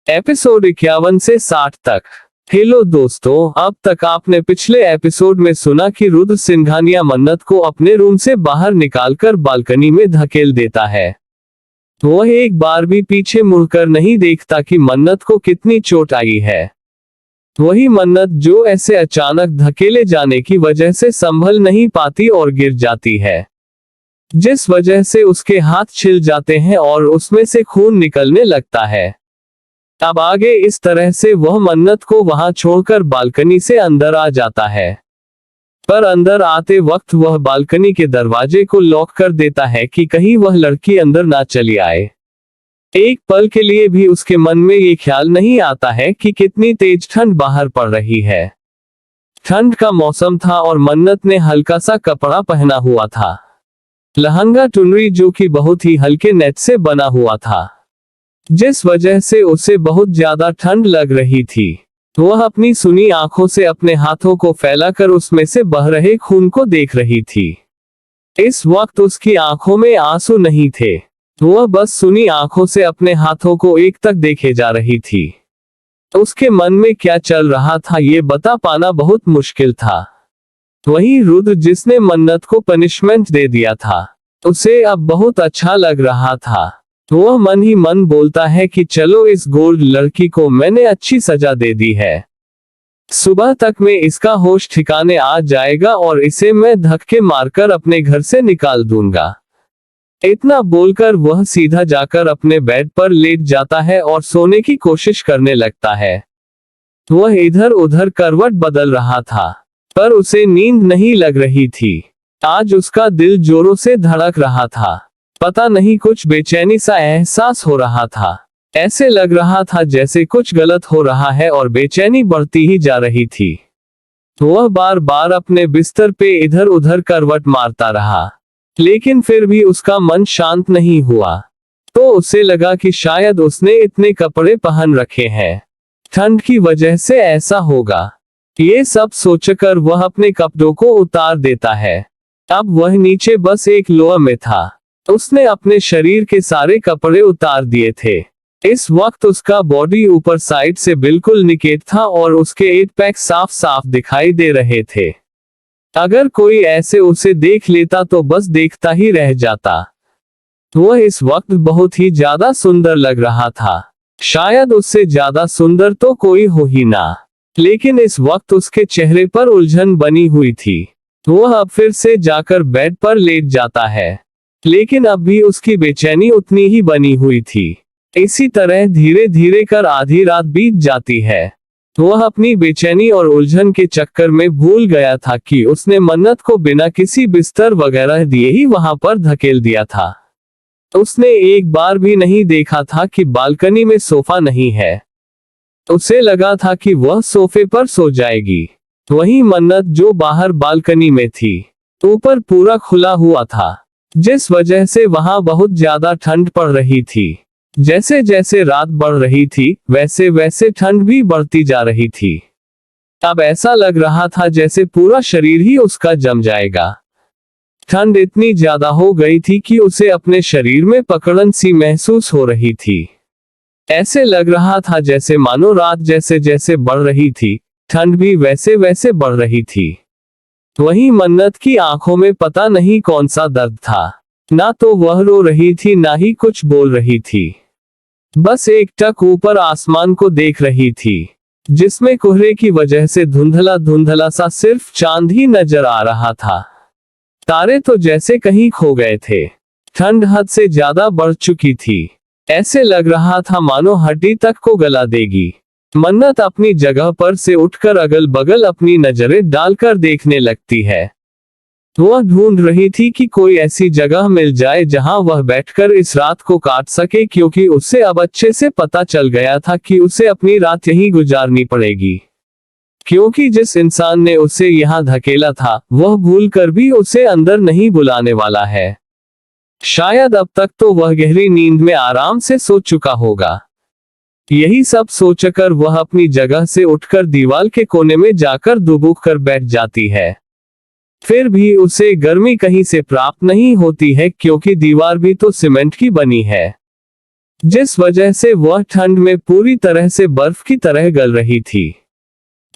Episode 51 से 60 तक। Hello दोस्तों, अब तक आपने पिछले एपिसोड में सुना कि रुद्र सिंघानिया मन्नत को अपने रूम से बाहर निकालकर बालकनी में धकेल देता है। वह एक बार भी पीछे मुड़कर नहीं देखता कि मन्नत को कितनी चोट आई है। वही मन्नत जो ऐसे अचानक धकेले जाने की वजह से संभल नहीं पाती और गिर जाती है, जिस वजह से उसके हाथ छिल जाते हैं और उसमें से खून निकलने लगता है। अब आगे इस तरह से वह मन्नत को वहां छोड़कर बालकनी से अंदर आ जाता है, पर अंदर आते वक्त वह बालकनी के दरवाजे को लॉक कर देता है कि कहीं वह लड़की अंदर ना चली आए। एक पल के लिए भी उसके मन में ये ख्याल नहीं आता है कि कितनी तेज ठंड बाहर पड़ रही है। ठंड का मौसम था और मन्नत ने हल्का सा कपड़ा पहना हुआ था, लहंगा टुनरी, जो कि बहुत ही हल्के नेट से बना हुआ था, जिस वजह से उसे बहुत ज्यादा ठंड लग रही थी। वह अपनी सुनी आंखों से अपने हाथों को फैलाकर उसमें से बह रहे खून को देख रही थी। इस वक्त उसकी आंखों में आंसू नहीं थे, वह बस सुनी आंखों से अपने हाथों को एक तक देखे जा रही थी। उसके मन में क्या चल रहा था ये बता पाना बहुत मुश्किल था। वही रुद्र, जिसने मन्नत को पनिशमेंट दे दिया था, उसे अब बहुत अच्छा लग रहा था। वह मन ही मन बोलता है कि चलो, इस गोल्ड लड़की को मैंने अच्छी सजा दे दी है। सुबह तक में इसका होश ठिकाने आ जाएगा और इसे मैं धक्के मारकर अपने घर से निकाल दूंगा। इतना बोलकर वह सीधा जाकर अपने बेड पर लेट जाता है और सोने की कोशिश करने लगता है। वह इधर उधर करवट बदल रहा था, पर उसे नींद नहीं लग रही थी। आज उसका दिल जोरों से धड़क रहा था। पता नहीं, कुछ बेचैनी सा एहसास हो रहा था। ऐसे लग रहा था जैसे कुछ गलत हो रहा है और बेचैनी बढ़ती ही जा रही थी। वह बार बार अपने बिस्तर पे इधर उधर करवट मारता रहा, लेकिन फिर भी उसका मन शांत नहीं हुआ। तो उसे लगा कि शायद उसने इतने कपड़े पहन रखे हैं, ठंड की वजह से ऐसा होगा। ये सब सोचकर वह अपने कपड़ों को उतार देता है। अब वह नीचे बस एक लोअर में था। उसने अपने शरीर के सारे कपड़े उतार दिए थे। इस वक्त उसका बॉडी ऊपर साइड से बिल्कुल निकेट था और उसके 8 पैक साफ साफ दिखाई दे रहे थे। अगर कोई ऐसे उसे देख लेता तो बस देखता ही रह जाता। वह इस वक्त बहुत ही ज्यादा सुंदर लग रहा था। शायद उससे ज्यादा सुंदर तो कोई हो ही ना, लेकिन इस वक्त उसके चेहरे पर उलझन बनी हुई थी। वह अब फिर से जाकर बेड पर लेट जाता है, लेकिन अब भी उसकी बेचैनी उतनी ही बनी हुई थी। इसी तरह धीरे धीरे कर आधी रात बीत जाती है। वह अपनी बेचैनी और उलझन के चक्कर में भूल गया था कि उसने मन्नत को बिना किसी बिस्तर वगैरह दिए ही वहां पर धकेल दिया था। उसने एक बार भी नहीं देखा था कि बालकनी में सोफा नहीं है। उसे लगा था कि वह सोफे पर सो जाएगी। वही मन्नत जो बाहर बालकनी में थी, ऊपर पूरा खुला हुआ था, जिस वजह से वहां बहुत ज्यादा ठंड पड़ रही थी। जैसे जैसे रात बढ़ रही थी वैसे वैसे ठंड भी बढ़ती जा रही थी। अब ऐसा लग रहा था जैसे पूरा शरीर ही उसका जम जाएगा। ठंड इतनी ज्यादा हो गई थी कि उसे अपने शरीर में पकड़न सी महसूस हो रही थी। ऐसे लग रहा था जैसे मानो रात जैसे जैसे बढ़ रही थी, ठंड भी वैसे वैसे बढ़ रही थी। वहीं मन्नत की आंखों में पता नहीं कौन सा दर्द था। ना तो वह रो रही थी, ना ही कुछ बोल रही थी। बस एक टक ऊपर आसमान को देख रही थी, जिसमें कोहरे की वजह से धुंधला धुंधला सा सिर्फ चांद ही नजर आ रहा था। तारे तो जैसे कहीं खो गए थे। ठंड हद से ज्यादा बढ़ चुकी थी। ऐसे लग रहा था मानो हड्डी तक को गला देगी। मन्नत अपनी जगह पर से उठकर अगल बगल अपनी नजरें डालकर देखने लगती है। वह ढूंढ रही थी कि कोई ऐसी जगह मिल जाए जहां वह बैठकर इस रात को काट सके, क्योंकि उसे अब अच्छे से पता चल गया था कि उसे अपनी रात यहीं गुजारनी पड़ेगी। क्योंकि जिस इंसान ने उसे यहाँ धकेला था वह भूलकर भी उसे अंदर नहीं बुलाने वाला है। शायद अब तक तो वह गहरी नींद में आराम से सो चुका होगा। यही सब सोचकर वह अपनी जगह से उठकर दीवार के कोने में जाकर दुबक कर बैठ जाती है। फिर भी उसे गर्मी कहीं से प्राप्त नहीं होती है, क्योंकि दीवार भी तो सीमेंट की बनी है। जिस वजह से वह ठंड में पूरी तरह से बर्फ की तरह गल रही थी।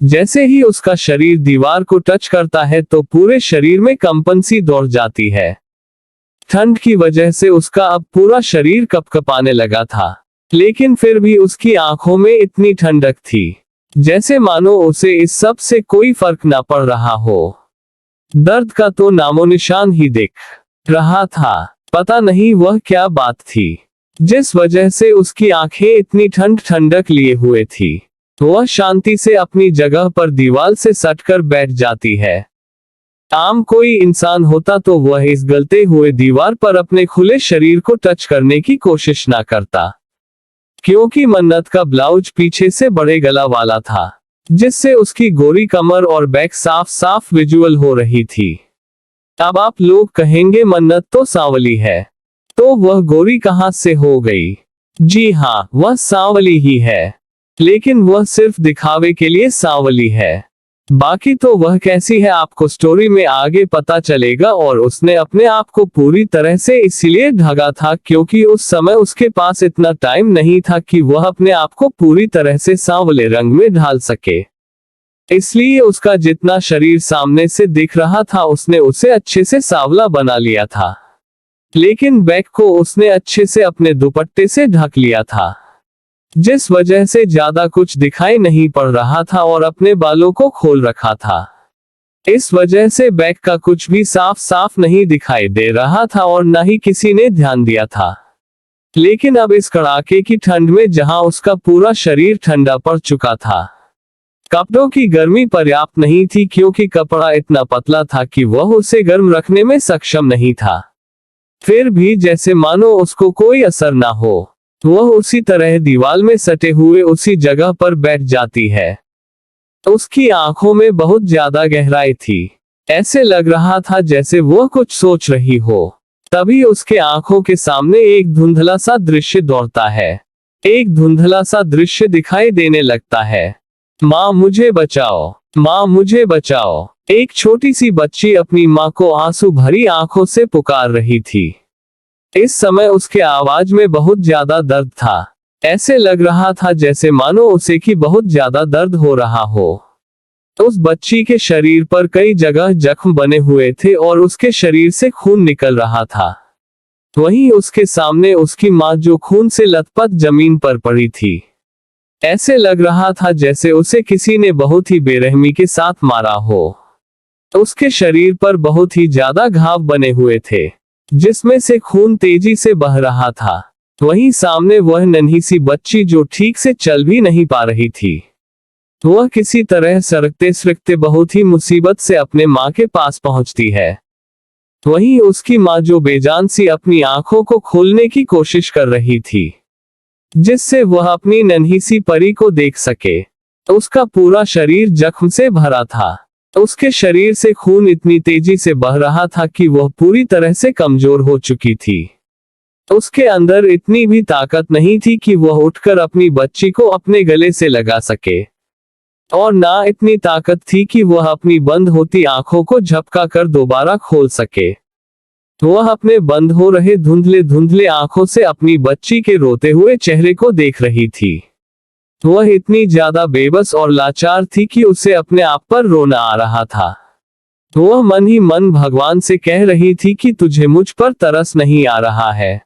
जैसे ही उसका शरीर दीवार को टच करता है तो पूरे शरीर में कंपन सी दौड़ जाती है। ठंड की वजह से उसका अब पूरा शरीर कपकपाने लगा था, लेकिन फिर भी उसकी आंखों में इतनी ठंडक थी जैसे मानो उसे इस सब से कोई फर्क ना पड़ रहा हो। दर्द का तो नामोनिशान ही दिख रहा था। पता नहीं वह क्या बात थी जिस वजह से उसकी आंखें इतनी ठंडक लिए हुए थी। वह शांति से अपनी जगह पर दीवार से सटकर बैठ जाती है। आम कोई इंसान होता तो वह इस गलते हुए दीवार पर अपने खुले शरीर को टच करने की कोशिश ना करता, क्योंकि मन्नत का ब्लाउज पीछे से बड़े गला वाला था, जिससे उसकी गोरी कमर और बैक साफ साफ विजुअल हो रही थी। अब आप लोग कहेंगे मन्नत तो सांवली है, तो वह गोरी कहां से हो गई? जी हाँ, वह सांवली ही है, लेकिन वह सिर्फ दिखावे के लिए सांवली है। बाकी तो वह कैसी है आपको स्टोरी में आगे पता चलेगा। और उसने अपने आप को पूरी तरह से इसलिए ढका था क्योंकि उस समय उसके पास इतना टाइम नहीं था कि वह अपने आप को पूरी तरह से सांवले रंग में ढाल सके। इसलिए उसका जितना शरीर सामने से दिख रहा था उसने उसे अच्छे से सांवला बना लिया था, लेकिन बैक को उसने अच्छे से अपने दुपट्टे से ढक लिया था, जिस वजह से ज्यादा कुछ दिखाई नहीं पड़ रहा था और अपने बालों को खोल रखा था। इस वजह से बैक का कुछ भी साफ साफ नहीं दिखाई दे रहा था और न ही किसी ने ध्यान दिया था। लेकिन अब इस कड़ाके की ठंड में जहां उसका पूरा शरीर ठंडा पड़ चुका था, कपड़ों की गर्मी पर्याप्त नहीं थी क्योंकि कपड़ा इतना पतला था कि वह उसे गर्म रखने में सक्षम नहीं था। फिर भी जैसे मानो उसको कोई असर ना हो, वह उसी तरह दीवार में सटे हुए उसी जगह पर बैठ जाती है। उसकी आंखों में बहुत ज्यादा गहराई थी। ऐसे लग रहा था जैसे वह कुछ सोच रही हो। तभी उसके आंखों के सामने एक धुंधला सा दृश्य दौड़ता है। एक धुंधला सा दृश्य दिखाई देने लगता है। माँ मुझे बचाओ, माँ मुझे बचाओ। एक छोटी सी बच्ची अपनी माँ को आंसू भरी आंखों से पुकार रही थी। इस समय उसके आवाज में बहुत ज्यादा दर्द था। ऐसे लग रहा था जैसे मानो उसे की बहुत ज्यादा दर्द हो रहा हो। उस बच्ची के शरीर पर कई जगह जख्म बने हुए थे और उसके शरीर से खून निकल रहा था। वहीं उसके सामने उसकी माँ जो खून से लथपथ जमीन पर पड़ी थी। ऐसे लग रहा था जैसे उसे किसी ने बहुत ही बेरहमी के साथ मारा हो। उसके शरीर पर बहुत ही ज्यादा घाव बने हुए थे, जिसमें से खून तेजी से बह रहा था। वहीं सामने वह नन्ही सी बच्ची जो ठीक से चल भी नहीं पा रही थी। वह किसी तरह सरकते सरकते बहुत ही मुसीबत से अपने माँ के पास पहुंचती है। वहीं उसकी माँ जो बेजान सी अपनी आंखों को खोलने की कोशिश कर रही थी, जिससे वह अपनी नन्ही सी परी को देख सके। उसका पूरा शरीर जख्म से भरा था। उसके शरीर से खून इतनी तेजी से बह रहा था कि वह पूरी तरह से कमजोर हो चुकी थी। उसके अंदर इतनी भी ताकत नहीं थी कि वह उठकर अपनी बच्ची को अपने गले से लगा सके, और ना इतनी ताकत थी कि वह अपनी बंद होती आंखों को झपका कर दोबारा खोल सके। वह अपने बंद हो रहे धुंधले धुंधले आंखों से अपनी बच्ची के रोते हुए चेहरे को देख रही थी। वह इतनी ज्यादा बेबस और लाचार थी कि उसे अपने आप पर रोना आ रहा था। वह मन ही मन भगवान से कह रही थी कि तुझे मुझ पर तरस नहीं आ रहा है।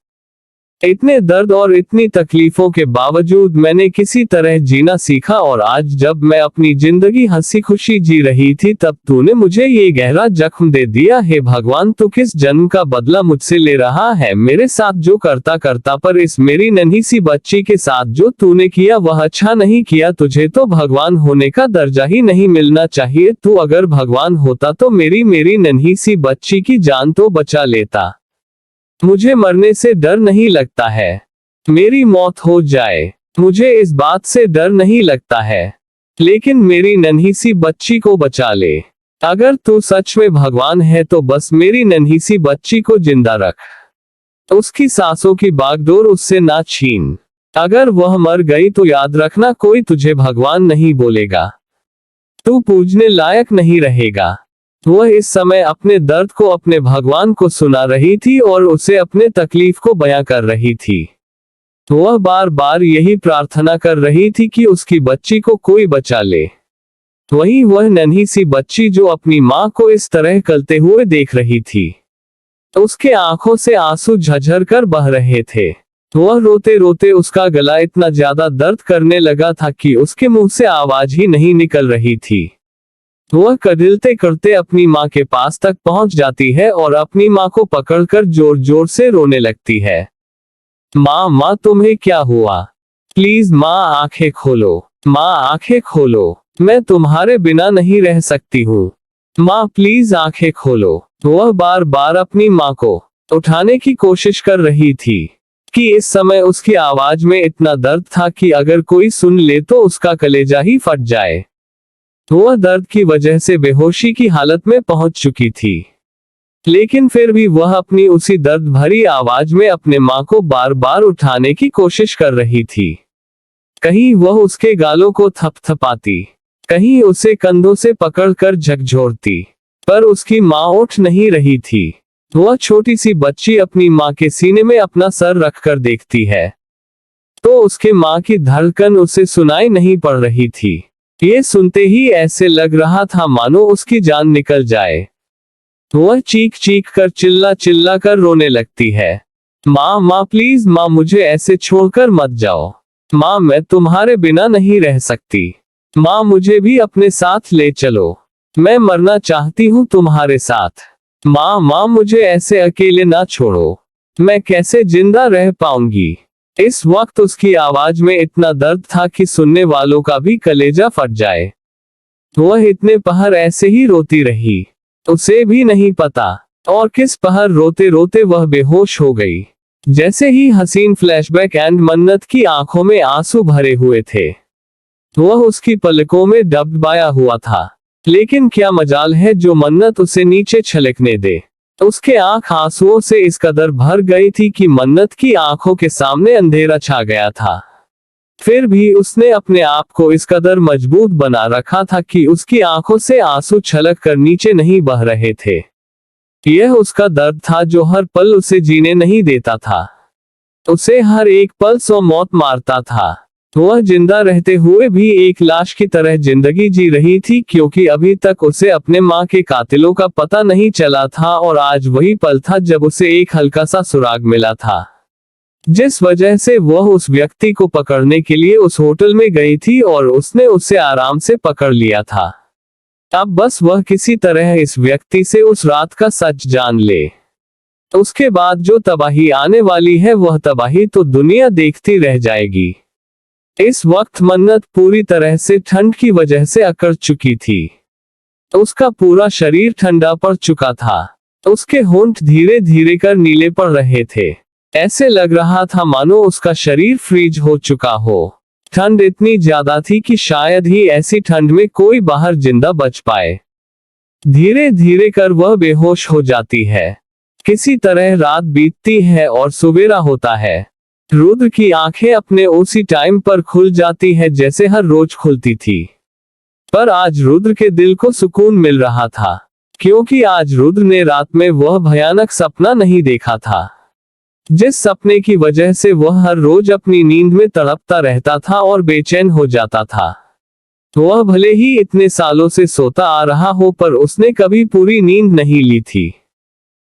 इतने दर्द और इतनी तकलीफों के बावजूद मैंने किसी तरह जीना सीखा, और आज जब मैं अपनी जिंदगी हंसी खुशी जी रही थी तब तूने मुझे ये गहरा जख्म दे दिया। हे भगवान, तू किस जन्म का बदला मुझसे ले रहा है? मेरे साथ जो करता करता पर इस मेरी नन्ही सी बच्ची के साथ जो तूने किया वह अच्छा नहीं किया। तुझे तो भगवान होने का दर्जा ही नहीं मिलना चाहिए। तू अगर भगवान होता तो मेरी नन्ही सी बच्ची की जान तो बचा लेता। मुझे मरने से डर नहीं लगता है, मेरी मौत हो जाए, मुझे इस बात से डर नहीं लगता है, लेकिन मेरी नन्ही सी बच्ची को बचा ले। अगर तू सच में भगवान है तो बस मेरी नन्ही सी बच्ची को जिंदा रख, उसकी सांसों की बागडोर उससे ना छीन। अगर वह मर गई तो याद रखना कोई तुझे भगवान नहीं बोलेगा, तू पूजने लायक नहीं रहेगा। वह इस समय अपने दर्द को अपने भगवान को सुना रही थी और उसे अपने तकलीफ को बयां कर रही थी। वह बार बार यही प्रार्थना कर रही थी कि उसकी बच्ची को कोई बचा ले। वही वह नन्ही सी बच्ची जो अपनी माँ को इस तरह कलते हुए देख रही थी। उसके आंखों से आंसू झरझर कर बह रहे थे। वह रोते रोते उसका गला इतना ज्यादा दर्द करने लगा था कि उसके मुंह से आवाज ही नहीं निकल रही थी। वह कदिलते करते अपनी माँ के पास तक पहुंच जाती है और अपनी माँ को पकड़कर जोर जोर से रोने लगती है। माँ माँ तुम्हें क्या हुआ? प्लीज माँ आंखें खोलो, माँ आंखें खोलो, मैं तुम्हारे बिना नहीं रह सकती हूँ, माँ प्लीज आंखें खोलो। वह बार बार अपनी माँ को उठाने की कोशिश कर रही थी कि इस समय उसकी आवाज में इतना दर्द था कि अगर कोई सुन ले तो उसका कलेजा ही फट जाए। वह दर्द की वजह से बेहोशी की हालत में पहुंच चुकी थी, लेकिन फिर भी वह अपनी उसी दर्द भरी आवाज में अपने माँ को बार बार उठाने की कोशिश कर रही थी। कहीं वह उसके गालों को थपथपाती, कहीं उसे कंधों से पकड़कर झकझोरती, पर उसकी माँ उठ नहीं रही थी। वह छोटी सी बच्ची अपनी माँ के सीने में अपना सर रखकर देखती है तो उसके माँ की धड़कन उसे सुनाई नहीं पड़ रही थी। ये सुनते ही ऐसे लग रहा था मानो उसकी जान निकल जाए। वह चीख चीख कर चिल्ला चिल्ला कर रोने लगती है। माँ माँ प्लीज माँ मुझे ऐसे छोड़कर मत जाओ, माँ मैं तुम्हारे बिना नहीं रह सकती, माँ मुझे भी अपने साथ ले चलो, मैं मरना चाहती हूँ तुम्हारे साथ, माँ माँ मुझे ऐसे अकेले ना छोड़ो, मैं कैसे जिंदा रह पाऊंगी। इस वक्त उसकी आवाज में इतना दर्द था कि सुनने वालों का भी कलेजा फट जाए। वह इतने पहर ऐसे ही रोती रही, उसे भी नहीं पता और किस पहर रोते रोते वह बेहोश हो गई। जैसे ही हसीन फ्लैशबैक एंड मन्नत की आंखों में आंसू भरे हुए थे। वह उसकी पलकों में डबडबाया हुआ था, लेकिन क्या मजाल है जो मन्नत उसे नीचे छलकने दे। उसके आंख आंसुओं से इस कदर भर गई थी कि मन्नत की आंखों के सामने अंधेरा छा गया था। फिर भी उसने अपने आप को इस कदर मजबूत बना रखा था कि उसकी आंखों से आंसू छलक कर नीचे नहीं बह रहे थे। यह उसका दर्द था जो हर पल उसे जीने नहीं देता था। उसे हर एक पल सौ मौत मारता था। वह जिंदा रहते हुए भी एक लाश की तरह जिंदगी जी रही थी, क्योंकि अभी तक उसे अपने माँ के कातिलों का पता नहीं चला था और आज वही पल था जब उसे एक हल्का सा सुराग मिला था, जिस वजह से वह उस व्यक्ति को पकड़ने के लिए उस होटल में गई थी और उसने उसे आराम से पकड़ लिया था। अब बस वह किसी तरह इस व्यक्ति से उस रात का सच जान ले। उसके बाद जो तबाही आने वाली है वह तबाही तो दुनिया देखती रह जाएगी। इस वक्त मन्नत पूरी तरह से ठंड की वजह से अकड़ चुकी थी। उसका पूरा शरीर ठंडा पड़ चुका था। उसके होंठ धीरे धीरे कर नीले पड़ रहे थे। ऐसे लग रहा था मानो उसका शरीर फ्रीज हो चुका हो। ठंड इतनी ज्यादा थी कि शायद ही ऐसी ठंड में कोई बाहर जिंदा बच पाए। धीरे धीरे कर वह बेहोश हो जाती है। किसी तरह रात बीतती है और सवेरा होता है। रुद्र की आंखें अपने उसी टाइम पर खुल जाती है जैसे हर रोज खुलती थी। पर आज रुद्र के दिल को सुकून मिल रहा था, क्योंकि आज रुद्र ने रात में वह भयानक सपना नहीं देखा था, जिस सपने की वजह से वह हर रोज अपनी नींद में तड़पता रहता था और बेचैन हो जाता था। वह भले ही इतने सालों से सोता आ रहा हो, पर उसने कभी पूरी नींद नहीं ली थी,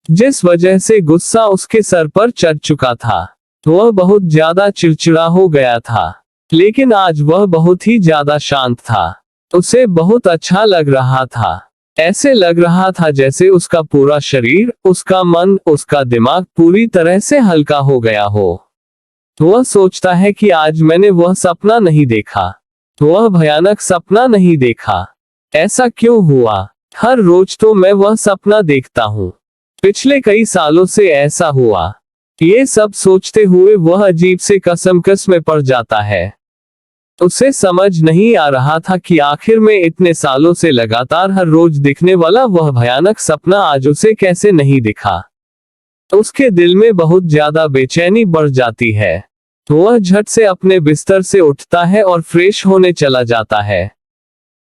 जिस वजह से गुस्सा उसके सर पर चढ़ चुका था। वह बहुत ज्यादा चिड़चिड़ा हो गया था, लेकिन आज वह बहुत ही ज्यादा शांत था। उसे बहुत अच्छा लग रहा था। ऐसे लग रहा था जैसे उसका पूरा शरीर, उसका मन, उसका दिमाग पूरी तरह से हल्का हो गया हो। वह सोचता है कि आज मैंने वह सपना नहीं देखा, वह भयानक सपना नहीं देखा। ऐसा क्यों हुआ? हर रोज तो मैं वह सपना देखता हूँ, पिछले कई सालों से ऐसा हुआ। ये सब सोचते हुए वह अजीब से कसमकस में पड़ जाता है। उसे समझ नहीं आ रहा था कि आखिर में इतने सालों से लगातार हर रोज दिखने वाला वह भयानक सपना आज उसे कैसे नहीं दिखा। उसके दिल में बहुत ज्यादा बेचैनी बढ़ जाती है। वह झट से अपने बिस्तर से उठता है और फ्रेश होने चला जाता है।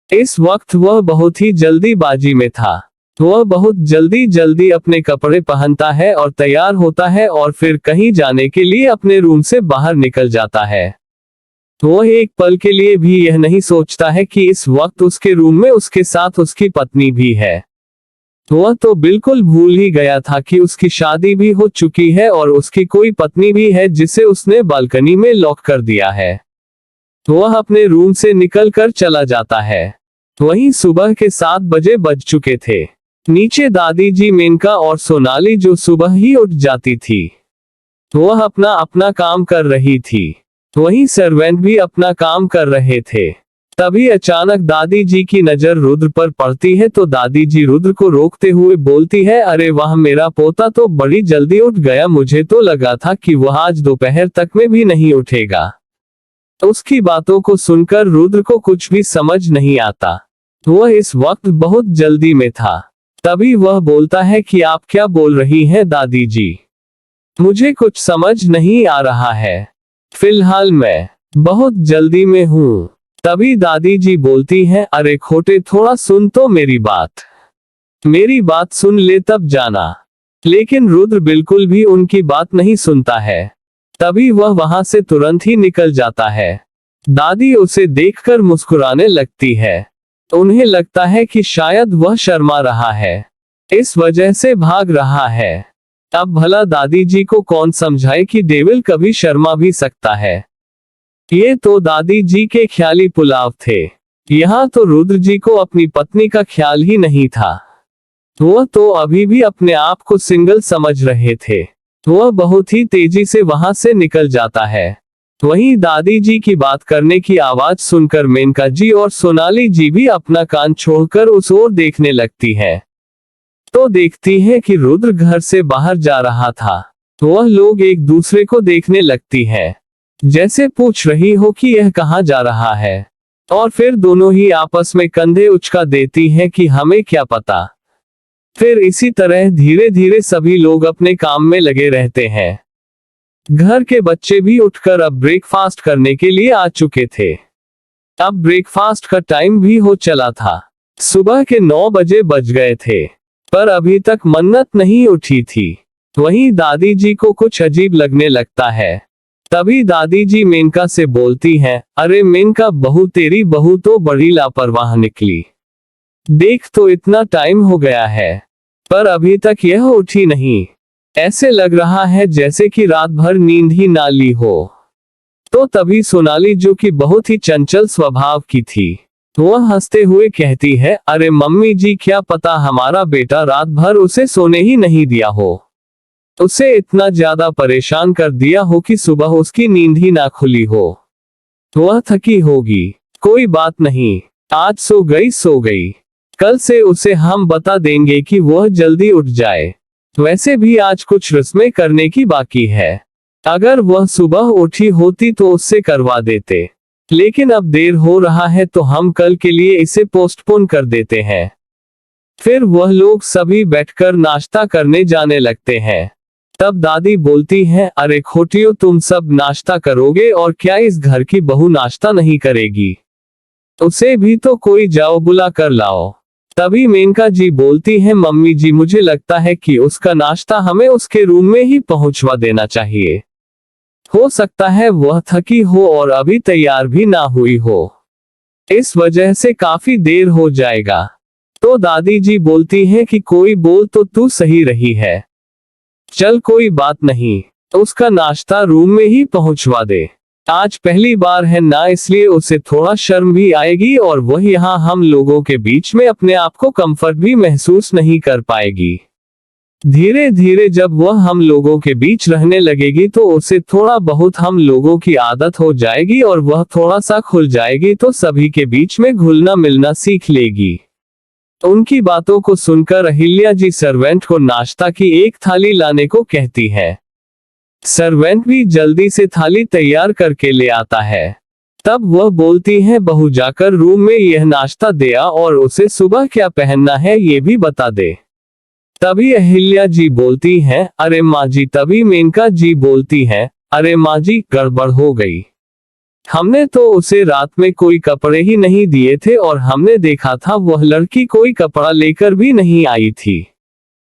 इस वक्त वह बहुत ही जल्दीबाजी में था। वह बहुत जल्दी जल्दी अपने कपड़े पहनता है और तैयार होता है और फिर कहीं जाने के लिए अपने रूम से बाहर निकल जाता है। वह एक पल के लिए भी यह नहीं सोचता है कि इस वक्त उसके रूम में उसके साथ उसकी पत्नी भी है। वह तो बिल्कुल भूल ही गया था कि उसकी शादी भी हो चुकी है और उसकी कोई पत्नी भी है जिसे उसने बालकनी में लॉक कर दिया है। वह अपने रूम से निकल कर चला जाता है। वहीं सुबह के 7 बजे बज चुके थे। नीचे दादी जी मेनका और सोनाली जो सुबह ही उठ जाती थी, वह अपना अपना काम कर रही थी। वहीं सर्वेंट भी अपना काम कर रहे थे। तभी अचानक दादी जी की नजर रुद्र पर पड़ती है तो दादी जी रुद्र को रोकते हुए बोलती है, अरे वाह, मेरा पोता तो बड़ी जल्दी उठ गया, मुझे तो लगा था कि वह आज दोपहर तक में भी नहीं उठेगा। उसकी बातों को सुनकर रुद्र को कुछ भी समझ नहीं आता। वह इस वक्त बहुत जल्दी में था। तभी वह बोलता है कि आप क्या बोल रही हैं दादी जी, मुझे कुछ समझ नहीं आ रहा है, फिलहाल मैं बहुत जल्दी में हूँ। तभी दादी जी बोलती हैं, अरे खोटे, थोड़ा सुन तो मेरी बात सुन ले तब जाना। लेकिन रुद्र बिल्कुल भी उनकी बात नहीं सुनता है। तभी वह वहां से तुरंत ही निकल जाता है। दादी उसे देखकर मुस्कुराने लगती है। उन्हें लगता है कि शायद वह शर्मा रहा है, इस वजह से भाग रहा है। अब भला दादी जी को कौन समझाए कि डेविल कभी शर्मा भी सकता है। ये तो दादी जी के ख्याली पुलाव थे। यहाँ तो रुद्र जी को अपनी पत्नी का ख्याल ही नहीं था। वह तो अभी भी अपने आप को सिंगल समझ रहे थे। वह बहुत ही तेजी से वहां से निकल जाता है। वहीं दादी जी की बात करने की आवाज सुनकर मेनका जी और सोनाली जी भी अपना कान छोड़कर उस ओर देखने लगती है। तो देखती है कि रुद्र घर से बाहर जा रहा था। वह लोग एक दूसरे को देखने लगती है, जैसे पूछ रही हो कि यह कहाँ जा रहा है। और फिर दोनों ही आपस में कंधे उचका देती हैं कि हमें क्या पता। फिर इसी तरह धीरे धीरे सभी लोग अपने काम में लगे रहते हैं। घर के बच्चे भी उठकर अब ब्रेकफास्ट करने के लिए आ चुके थे। अब ब्रेकफास्ट का टाइम भी हो चला था। सुबह के 9 बजे बज गए थे, पर अभी तक मन्नत नहीं उठी थी। वहीं दादी जी को कुछ अजीब लगने लगता है। तभी दादी जी मेनका से बोलती हैं, अरे मेनका बहू, तेरी बहू तो बड़ी लापरवाह निकली। देख तो इतना टाइम हो गया है, पर अभी तक यह उठी नहीं। ऐसे लग रहा है जैसे कि रात भर नींद ही ना ली हो। तो तभी सोनाली, जो कि बहुत ही चंचल स्वभाव की थी, वह हंसते हुए कहती है, अरे मम्मी जी, क्या पता हमारा बेटा रात भर उसे सोने ही नहीं दिया हो। उसे इतना ज्यादा परेशान कर दिया हो कि सुबह उसकी नींद ही ना खुली हो। वह थकी होगी। कोई बात नहीं, आज सो गई। कल से उसे हम बता देंगे कि वह जल्दी उठ जाए। वैसे भी आज कुछ रस्में करने की बाकी है। अगर वह सुबह उठी होती तो उससे करवा देते, लेकिन अब देर हो रहा है तो हम कल के लिए इसे पोस्टपोन कर देते हैं। फिर वह लोग सभी बैठकर नाश्ता करने जाने लगते हैं। तब दादी बोलती हैं, अरे खोटियों, तुम सब नाश्ता करोगे और क्या इस घर की बहू नाश्ता नहीं करेगी? उसे भी तो कोई जाओ बुला कर लाओ। तभी मेनका जी बोलती है, मम्मी जी, मुझे लगता है कि उसका नाश्ता हमें उसके रूम में ही पहुंचवा देना चाहिए। हो सकता है वह थकी हो और अभी तैयार भी ना हुई हो, इस वजह से काफी देर हो जाएगा। तो दादी जी बोलती है कि कोई बोल तो तू सही रही है, चल कोई बात नहीं, उसका नाश्ता रूम में ही पहुंचवा दे। आज पहली बार है ना, इसलिए उसे थोड़ा शर्म भी आएगी और वह यहाँ हम लोगों के बीच में अपने आप को कंफर्ट भी महसूस नहीं कर पाएगी। धीरे धीरे जब वह हम लोगों के बीच रहने लगेगी तो उसे थोड़ा बहुत हम लोगों की आदत हो जाएगी और वह थोड़ा सा खुल जाएगी तो सभी के बीच में घुलना मिलना सीख लेगी। उनकी बातों को सुनकर अहिल्या जी सर्वेंट को नाश्ता की एक थाली लाने को कहती है। सर्वेंट भी जल्दी से थाली तैयार करके ले आता है। तब वह बोलती है, बहू जाकर रूम में यह नाश्ता दे आ और उसे सुबह क्या पहनना है ये भी बता दे। तभी अहिल्या जी बोलती हैं, अरे माँ जी। तभी मेनका जी बोलती हैं, अरे माँ जी, गड़बड़ हो गई। हमने तो उसे रात में कोई कपड़े ही नहीं दिए थे और हमने देखा था वह लड़की कोई कपड़ा लेकर भी नहीं आई थी।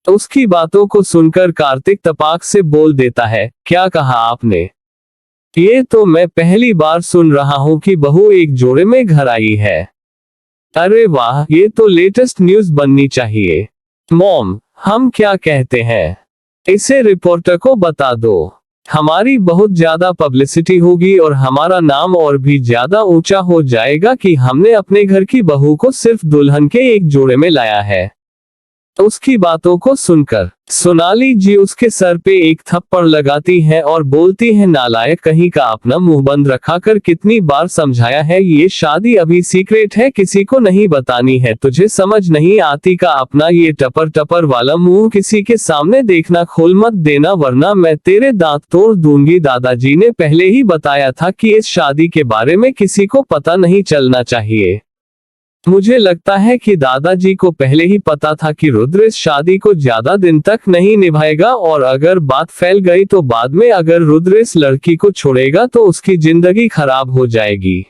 उसकी बातों को सुनकर कार्तिक तपाक से बोल देता है, क्या कहा आपने? ये तो मैं पहली बार सुन रहा हूँ कि बहू एक जोड़े में घर आई है। अरे वाह, ये तो लेटेस्ट न्यूज बननी चाहिए। मॉम, हम क्या कहते हैं, इसे रिपोर्टर को बता दो। हमारी बहुत ज्यादा पब्लिसिटी होगी और हमारा नाम और भी ज्यादा ऊंचा हो जाएगा कि हमने अपने घर की बहू को सिर्फ दुल्हन के एक जोड़े में लाया है। उसकी बातों को सुनकर सोनाली जी उसके सर पे एक थप्पड़ लगाती है और बोलती है, नालायक कहीं का, अपना मुंह बंद रखा कर। कितनी बार समझाया है, ये शादी अभी सीक्रेट है, किसी को नहीं बतानी है। तुझे समझ नहीं आती का? अपना ये टपर टपर वाला मुंह किसी के सामने देखना खोल मत देना, वरना मैं तेरे दांत तोड़ दूंगी। दादाजी ने पहले ही बताया था कि इस शादी के बारे में किसी को पता नहीं चलना चाहिए। मुझे लगता है कि दादाजी को पहले ही पता था कि रुद्र इस शादी को ज्यादा दिन तक नहीं निभाएगा और अगर बात फैल गई तो बाद में अगर रुद्र इस लड़की को छोड़ेगा तो उसकी जिंदगी खराब हो जाएगी।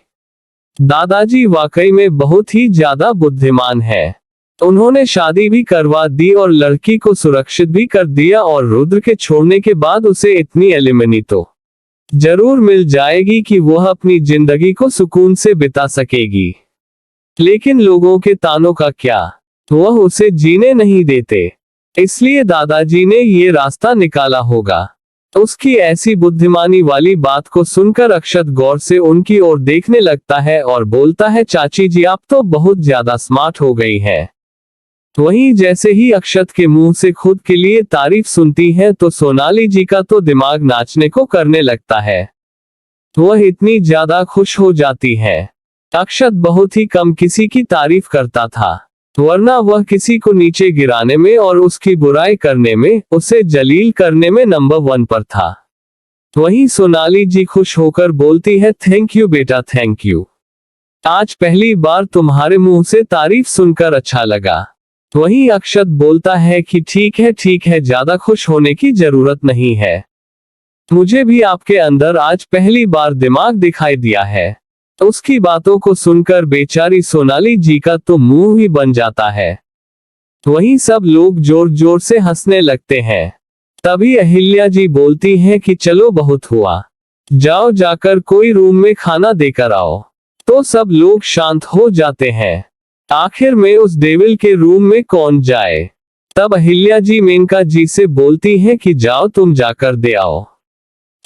दादाजी वाकई में बहुत ही ज्यादा बुद्धिमान है। उन्होंने शादी भी करवा दी और लड़की को सुरक्षित भी कर दिया और रुद्र के छोड़ने के बाद उसे इतनी एलिमनी तो जरूर मिल जाएगी कि वह अपनी जिंदगी को सुकून से बिता सकेगी। लेकिन लोगों के तानों का क्या, वह उसे जीने नहीं देते, इसलिए दादाजी ने ये रास्ता निकाला होगा। उसकी ऐसी बुद्धिमानी वाली बात को सुनकर अक्षत गौर से उनकी ओर देखने लगता है और बोलता है, चाची जी आप तो बहुत ज्यादा स्मार्ट हो गई हैं। वहीं जैसे ही अक्षत के मुंह से खुद के लिए तारीफ सुनती है तो सोनाली जी का तो दिमाग नाचने को करने लगता है। वह इतनी ज्यादा खुश हो जाती है। अक्षत बहुत ही कम किसी की तारीफ करता था, वरना वह किसी को नीचे गिराने में और उसकी बुराई करने में, उसे जलील करने में नंबर 1 पर था। वहीं सोनाली जी खुश होकर बोलती है, थैंक यू बेटा, थैंक यू। आज पहली बार तुम्हारे मुंह से तारीफ सुनकर अच्छा लगा। वहीं अक्षत बोलता है कि ठीक है, ज्यादा खुश होने की जरूरत नहीं है। मुझे भी आपके अंदर आज पहली बार दिमाग दिखाई दिया है। उसकी बातों को सुनकर बेचारी सोनाली जी का तो मुंह ही बन जाता है। वहीं सब लोग जोर जोर से हंसने लगते हैं। तभी अहिल्या जी बोलती हैं कि चलो बहुत हुआ, जाओ जाकर कोई रूम में खाना देकर आओ। तो सब लोग शांत हो जाते हैं। आखिर में उस डेविल के रूम में कौन जाए। तब अहिल्या जी मेनका जी से बोलती हैं कि जाओ तुम जाकर दे आओ।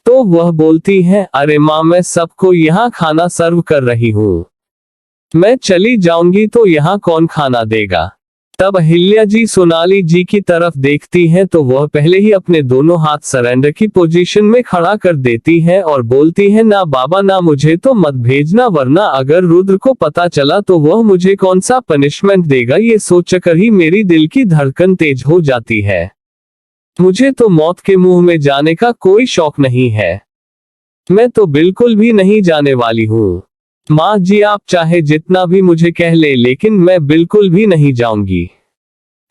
तो वह बोलती है, अरे माँ, मैं सबको यहाँ खाना सर्व कर रही हूँ, मैं चली जाऊंगी तो यहाँ कौन खाना देगा। तब अहिल्या जी सोनाली जी की तरफ देखती हैं तो वह पहले ही अपने दोनों हाथ सरेंडर की पोजीशन में खड़ा कर देती है और बोलती है, ना बाबा ना, मुझे तो मत भेजना, वरना अगर रुद्र को पता चला तो वह मुझे कौन सा पनिशमेंट देगा, ये सोचकर ही मेरी दिल की धड़कन तेज हो जाती है। मुझे तो मौत के मुंह में जाने का कोई शौक नहीं है। मैं तो बिल्कुल भी नहीं जाने वाली हूँ। माँ जी आप चाहे जितना भी मुझे कह ले, लेकिन मैं बिल्कुल भी नहीं जाऊंगी।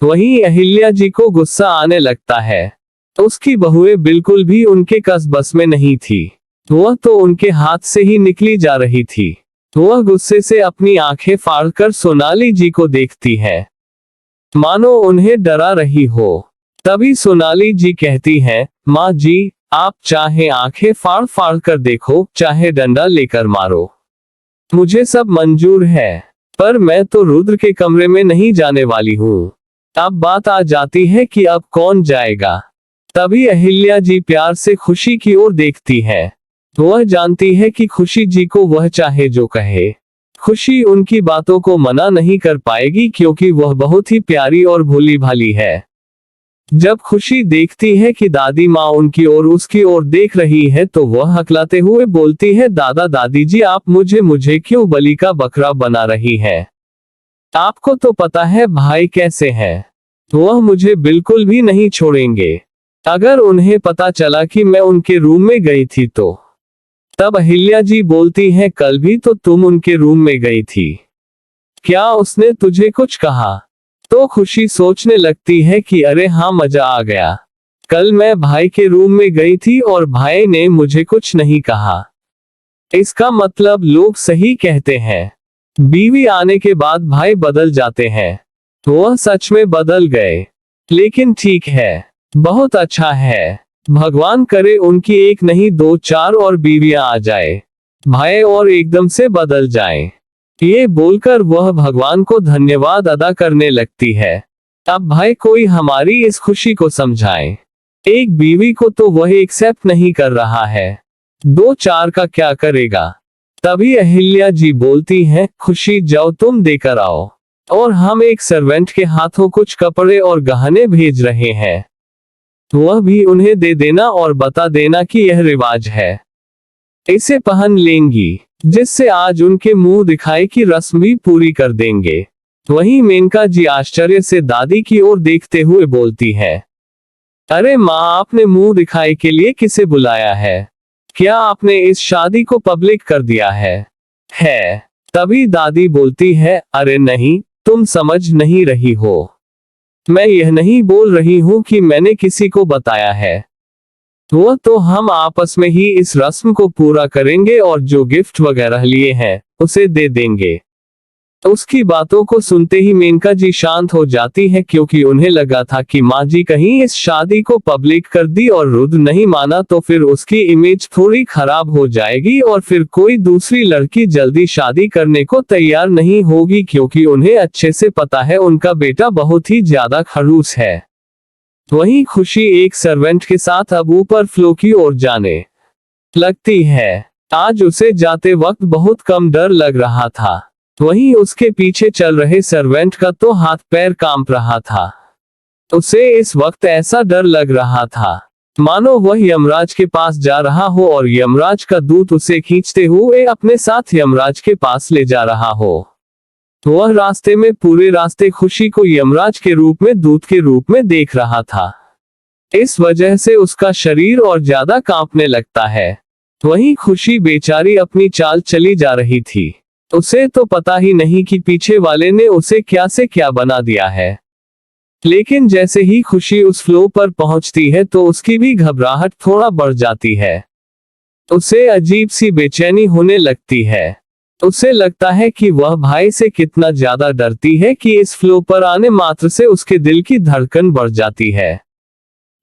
वहीं अहिल्या जी को गुस्सा आने लगता है। उसकी बहुएं बिल्कुल भी उनके कस बस में नहीं थी। वह तो उनके हाथ से ही निकली जा रही थी। वह गुस्से से अपनी आंखें फाड़कर सोनाली जी को देखती है, मानो उन्हें डरा रही हो। तभी सोनाली जी कहती है, माँ जी आप चाहे आंखें फाड़ फाड़ कर देखो, चाहे डंडा लेकर मारो, मुझे सब मंजूर है, पर मैं तो रुद्र के कमरे में नहीं जाने वाली हूँ। अब बात आ जाती है कि अब कौन जाएगा। तभी अहिल्या जी प्यार से खुशी की ओर देखती है। वह जानती है कि खुशी जी को वह चाहे जो कहे, खुशी उनकी बातों को मना नहीं कर पाएगी, क्योंकि वह बहुत ही प्यारी और भोली भाली है। जब खुशी देखती है कि दादी माँ उनकी ओर उसकी ओर देख रही है तो वह हकलाते हुए बोलती है, दादा दादी जी आप मुझे क्यों बलि का बकरा बना रही है? आपको तो पता है भाई कैसे हैं, वह मुझे बिल्कुल भी नहीं छोड़ेंगे। अगर उन्हें पता चला कि मैं उनके रूम में गई थी तो। तब अहिल्या जी बोलती है, कल भी तो तुम उनके रूम में गई थी, क्या उसने तुझे कुछ कहा? तो खुशी सोचने लगती है कि अरे हाँ, मजा आ गया, कल मैं भाई के रूम में गई थी और भाई ने मुझे कुछ नहीं कहा। इसका मतलब लोग सही कहते हैं, बीवी आने के बाद भाई बदल जाते हैं। वह सच में बदल गए। लेकिन ठीक है, बहुत अच्छा है। भगवान करे उनकी एक नहीं दो चार और बीवियां आ जाए, भाई और एकदम से बदल जाएं। ये बोलकर वह भगवान को धन्यवाद अदा करने लगती है। अब भाई कोई हमारी इस खुशी को समझाए। एक बीवी को तो वह एक्सेप्ट नहीं कर रहा है, दो चार का क्या करेगा। तभी अहिल्या जी बोलती हैं, खुशी जाओ तुम देकर आओ, और हम एक सर्वेंट के हाथों कुछ कपड़े और गहने भेज रहे हैं, वह भी उन्हें दे देना और बता देना कि यह रिवाज है, इसे पहन लेंगी, जिससे आज उनके मुंह दिखाई की रस्म भी पूरी कर देंगे। वहीं मेनका जी आश्चर्य से दादी की ओर देखते हुए बोलती है, अरे माँ, आपने मुंह दिखाई के लिए किसे बुलाया है? क्या आपने इस शादी को पब्लिक कर दिया है? तभी दादी बोलती है, अरे नहीं, तुम समझ नहीं रही हो। मैं यह नहीं बोल रही हूँ कि मैंने किसी को बताया है, वह तो हम आपस में ही इस रस्म को पूरा करेंगे और जो गिफ्ट वगैरह लिए हैं उसे दे देंगे। उसकी बातों को सुनते ही मेनका जी शांत हो जाती है, क्योंकि उन्हें लगा था कि माँ जी कहीं इस शादी को पब्लिक कर दी और रुद्र नहीं माना तो फिर उसकी इमेज थोड़ी खराब हो जाएगी और फिर कोई दूसरी लड़की जल्दी शादी करने को तैयार नहीं होगी, क्योंकि उन्हें अच्छे से पता है उनका बेटा बहुत ही ज्यादा खड़ूस है। वहीं खुशी एक सर्वेंट के साथ अब ऊपर फ्लो की ओर जाने लगती है। आज उसे जाते वक्त बहुत कम डर लग रहा था, वहीं उसके पीछे चल रहे सर्वेंट का तो हाथ पैर कांप रहा था। उसे इस वक्त ऐसा डर लग रहा था मानो वह यमराज के पास जा रहा हो और यमराज का दूत उसे खींचते हुए अपने साथ यमराज के पास ले जा रहा हो। वह रास्ते में पूरे रास्ते खुशी को यमराज के रूप में, दूत के रूप में देख रहा था। इस वजह से उसका शरीर और ज्यादा कांपने लगता है। वहीं खुशी बेचारी अपनी चाल चली जा रही थी। उसे तो पता ही नहीं कि पीछे वाले ने उसे क्या से क्या बना दिया है। लेकिन जैसे ही खुशी उस फ्लो पर पहुंचती है तो उसकी भी घबराहट थोड़ा बढ़ जाती है। उसे अजीब सी बेचैनी होने लगती है। उसे लगता है कि वह भाई से कितना ज्यादा डरती है कि इस फ्लो पर आने मात्र से उसके दिल की धड़कन बढ़ जाती है।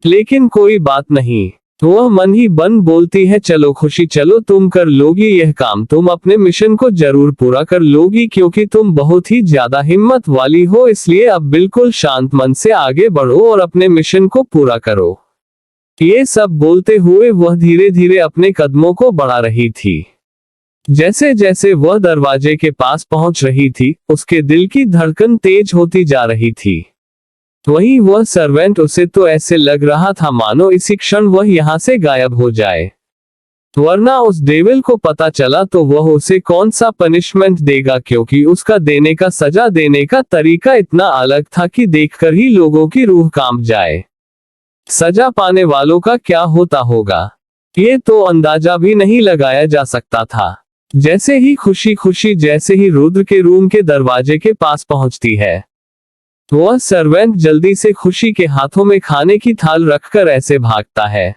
लेकिन कोई बात नहीं, वह मन ही मन बोलती है, चलो खुशी चलो, तुम कर लोगी यह काम, तुम अपने मिशन को जरूर पूरा कर लोगी, क्योंकि तुम बहुत ही ज्यादा हिम्मत वाली हो। इसलिए अब बिल्कुल शांत मन से आगे बढ़ो और अपने मिशन को पूरा करो। ये सब बोलते हुए वह धीरे धीरे अपने कदमों को बढ़ा रही थी। जैसे जैसे वह दरवाजे के पास पहुंच रही थी, उसके दिल की धड़कन तेज होती जा रही थी। वहीं वह सर्वेंट, उसे तो ऐसे लग रहा था मानो इसी क्षण वह यहाँ से गायब हो जाए, वरना उस डेविल को पता चला तो वह उसे कौन सा पनिशमेंट देगा, क्योंकि उसका देने का, सजा देने का तरीका इतना अलग था कि देखकर ही लोगों की रूह कांप जाए। सजा पाने वालों का क्या होता होगा, ये तो अंदाजा भी नहीं लगाया जा सकता था। जैसे ही खुशी जैसे ही रुद्र के रूम के दरवाजे के पास पहुंचती है, वह सर्वेंट जल्दी से खुशी के हाथों में खाने की थाल रखकर ऐसे भागता है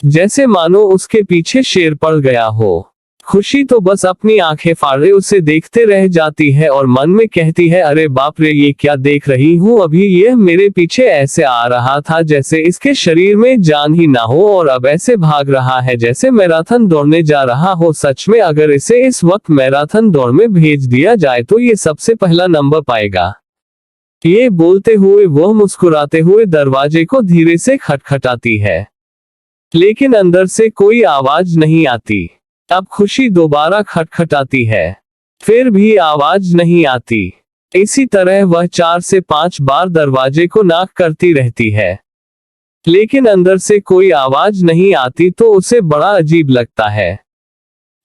जैसे मानो उसके पीछे शेर पड़ गया हो। खुशी तो बस अपनी आंखें फाड़े उसे देखते रह जाती है और मन में कहती है, अरे बाप रे, ये क्या देख रही हूँ, अभी यह मेरे पीछे ऐसे आ रहा था जैसे इसके शरीर में जान ही ना हो, और अब ऐसे भाग रहा है जैसे मैराथन दौड़ने जा रहा हो। सच में अगर इसे इस वक्त मैराथन दौड़ में भेज दिया जाए तो ये सबसे पहला नंबर पाएगा। ये बोलते हुए वह मुस्कुराते हुए दरवाजे को धीरे से खटखटाती है, लेकिन अंदर से कोई आवाज नहीं आती। अब खुशी दोबारा खटखटाती है, फिर भी आवाज नहीं आती। इसी तरह वह 4 से 5 बार दरवाजे को नॉक करती रहती है, लेकिन अंदर से कोई आवाज नहीं आती तो उसे बड़ा अजीब लगता है।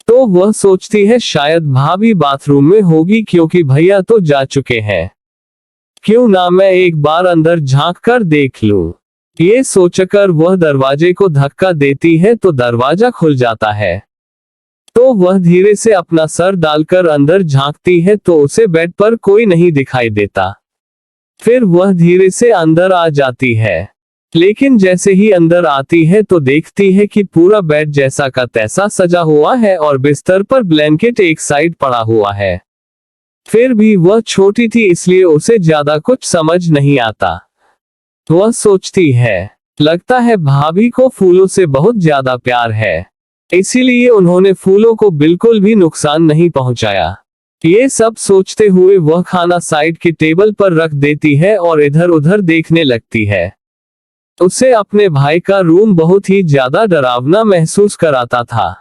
तो वह सोचती है शायद भाभी बाथरूम में होगी, क्योंकि भैया तो जा चुके हैं, क्यों ना मैं एक बार अंदर झांक कर देख लूं। ये सोचकर वह दरवाजे को धक्का देती है तो दरवाजा खुल जाता है। तो वह धीरे से अपना सर डालकर अंदर झांकती है तो उसे बेड पर कोई नहीं दिखाई देता। फिर वह धीरे से अंदर आ जाती है। लेकिन जैसे ही अंदर आती है तो देखती है कि पूरा बेड जैसा का तैसा सजा हुआ है और बिस्तर पर ब्लैंकेट एक साइड पड़ा हुआ है। फिर भी वह छोटी थी इसलिए उसे ज्यादा कुछ समझ नहीं आता। वह सोचती है, लगता है भाभी को फूलों से बहुत ज्यादा प्यार है, इसीलिए उन्होंने फूलों को बिल्कुल भी नुकसान नहीं पहुंचाया। ये सब सोचते हुए वह खाना साइड की टेबल पर रख देती है और इधर उधर देखने लगती है। उसे अपने भाई का रूम बहुत ही ज्यादा डरावना महसूस कराता था,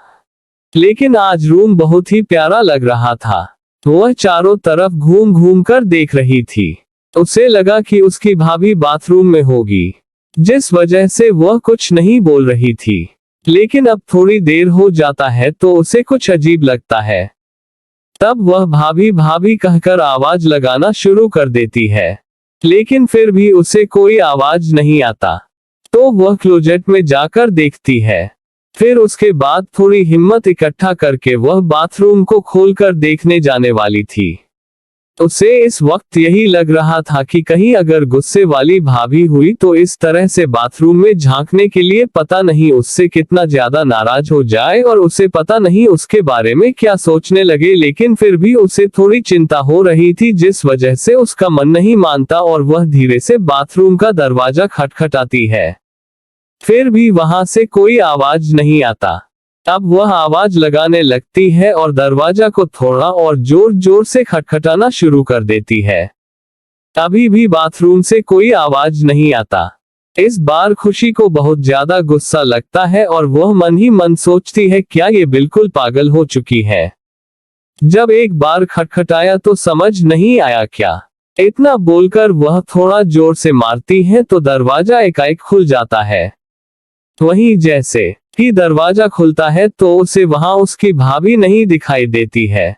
लेकिन आज रूम बहुत ही प्यारा लग रहा था। वह चारों तरफ घूम घूम कर देख रही थी। उसे लगा कि उसकी भाभी बाथरूम में होगी, जिस वजह से वह कुछ नहीं बोल रही थी। लेकिन अब थोड़ी देर हो जाता है तो उसे कुछ अजीब लगता है। तब वह भाभी भाभी कहकर आवाज लगाना शुरू कर देती है, लेकिन फिर भी उसे कोई आवाज नहीं आता। तो वह क्लोजेट में जाकर देखती है। फिर उसके बाद थोड़ी हिम्मत इकट्ठा करके वह बाथरूम को खोलकर देखने जाने वाली थी। उसे इस वक्त यही लग रहा था कि कहीं अगर गुस्से वाली भाभी हुई तो इस तरह से बाथरूम में झांकने के लिए पता नहीं उससे कितना ज्यादा नाराज हो जाए और उसे पता नहीं उसके बारे में क्या सोचने लगे। लेकिन फिर भी उसे थोड़ी चिंता हो रही थी, जिस वजह से उसका मन नहीं मानता और वह धीरे से बाथरूम का दरवाजा खटखटाती है। फिर भी वहां से कोई आवाज नहीं आता। अब वह आवाज लगाने लगती है और दरवाजा को थोड़ा और जोर जोर से खटखटाना शुरू कर देती है। अभी भी बाथरूम से कोई आवाज नहीं आता। इस बार खुशी को बहुत ज्यादा गुस्सा लगता है और वह मन ही मन सोचती है, क्या ये बिल्कुल पागल हो चुकी है। जब एक बार खटखटाया तो समझ नहीं आया क्या, इतना बोलकर वह थोड़ा जोर से मारती है तो दरवाजा एकाएक खुल जाता है। वहीं जैसे ही दरवाजा खुलता है तो उसे वहां उसकी भाभी नहीं दिखाई देती है।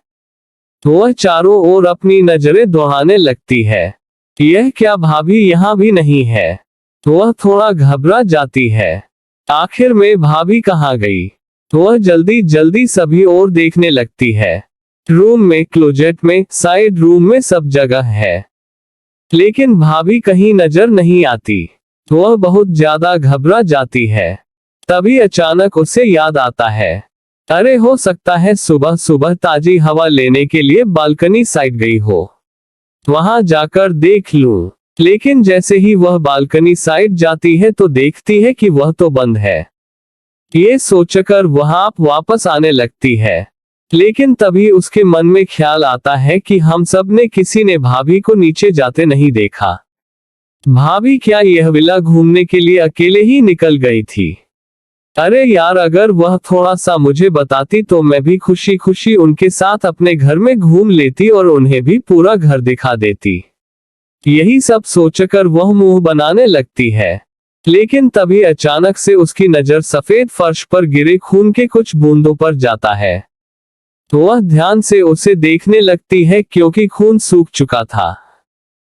वह चारों ओर अपनी नजरें दौड़ाने लगती है, यह क्या भाभी यहाँ भी नहीं है। वह थोड़ा घबरा जाती है, आखिर में भाभी कहाँ गई। वह जल्दी जल्दी सभी ओर देखने लगती है, रूम में, क्लोजेट में, साइड रूम में, सब जगह है, लेकिन भाभी कहीं नजर नहीं आती। वह बहुत ज्यादा घबरा जाती है। तभी अचानक उसे याद आता है, अरे हो सकता है सुबह सुबह ताजी हवा लेने के लिए बालकनी साइड गई हो, वहां जाकर देख लूं। लेकिन जैसे ही वह बालकनी साइड जाती है तो देखती है कि वह तो बंद है। ये सोचकर वह आप वापस आने लगती है, लेकिन तभी उसके मन में ख्याल आता है कि हम सब ने किसी ने भाभी को नीचे जाते नहीं देखा। भाभी क्या यह विला घूमने के लिए अकेले ही निकल गई थी? अरे यार, अगर वह थोड़ा सा मुझे बताती तो मैं भी खुशी खुशी उनके साथ अपने घर में घूम लेती और उन्हें भी पूरा घर दिखा देती। यही सब सोचकर वह मुंह बनाने लगती है, लेकिन तभी अचानक से उसकी नजर सफेद फर्श पर गिरे खून के कुछ बूंदों पर जाता है। वह ध्यान से उसे देखने लगती है क्योंकि खून सूख चुका था,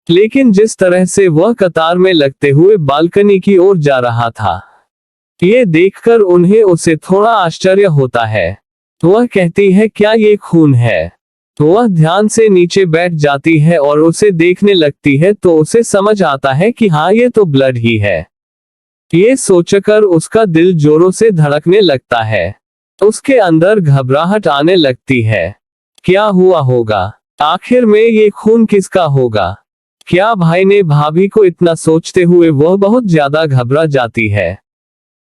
लेकिन जिस तरह से वह कतार में लगते हुए बालकनी की ओर जा रहा था, ये देखकर उन्हें उसे थोड़ा आश्चर्य होता है। वह कहती है, क्या ये खून है? वह ध्यान से नीचे बैठ जाती है और उसे देखने लगती है तो उसे समझ आता है कि हाँ, ये तो ब्लड ही है। ये सोचकर उसका दिल जोरों से धड़कने लगता है। उसके अंदर घबराहट आने लगती है, क्या हुआ होगा, आखिर में ये खून किसका होगा? क्या भाई ने भाभी को? इतना सोचते हुए वह बहुत ज्यादा घबरा जाती है।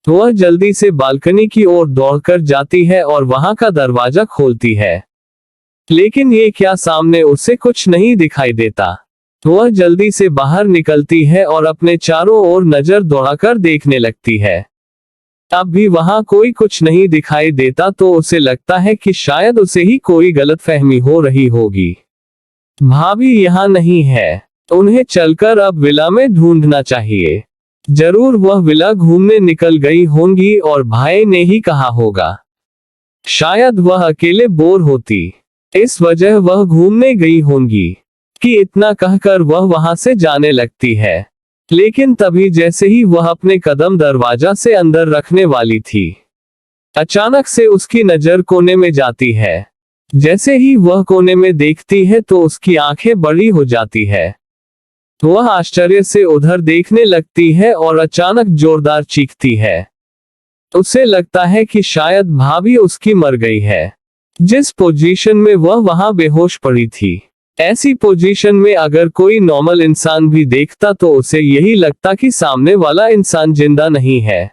वह जल्दी से बालकनी की ओर दौड़कर जाती है और वहां का दरवाजा खोलती है, लेकिन ये क्या, सामने उसे कुछ नहीं दिखाई देता। वह जल्दी से बाहर निकलती है और अपने चारों ओर नजर दौड़ाकर देखने लगती है। अब भी वहां कोई कुछ नहीं दिखाई देता तो उसे लगता है कि शायद उसे ही कोई गलतफहमी हो रही होगी। भाभी यहाँ नहीं है, उन्हें चलकर अब विला में ढूंढना चाहिए। जरूर वह विला घूमने निकल गई होंगी और भाई ने ही कहा होगा। शायद वह अकेले बोर होती, इस वजह वह घूमने गई होंगी कि इतना कहकर वह वहां से जाने लगती है। लेकिन तभी जैसे ही वह अपने कदम दरवाजा से अंदर रखने वाली थी, अचानक से उसकी नजर कोने में जाती है। जैसे ही वह कोने में देखती है तो उसकी आंखें बड़ी हो जाती है। वह आश्चर्य से उधर देखने लगती है और अचानक जोरदार चीखती है। उसे लगता है कि शायद भाभी उसकी मर गई है। जिस पोजीशन में वह वहां बेहोश पड़ी थी, ऐसी पोजीशन में अगर कोई नॉर्मल इंसान भी देखता तो उसे यही लगता कि सामने वाला इंसान जिंदा नहीं है।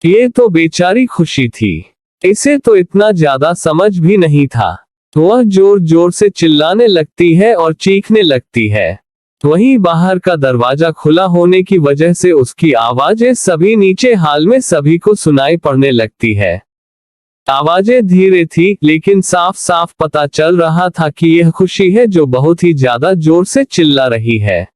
ये तो बेचारी खुशी थी, इसे तो इतना ज्यादा समझ भी नहीं था। वह जोर जोर से चिल्लाने लगती है और चीखने लगती है। वहीं बाहर का दरवाजा खुला होने की वजह से उसकी आवाजें सभी नीचे हाल में सभी को सुनाई पड़ने लगती है। आवाजें धीरे थी, लेकिन साफ साफ पता चल रहा था कि यह खुशी है जो बहुत ही ज्यादा जोर से चिल्ला रही है।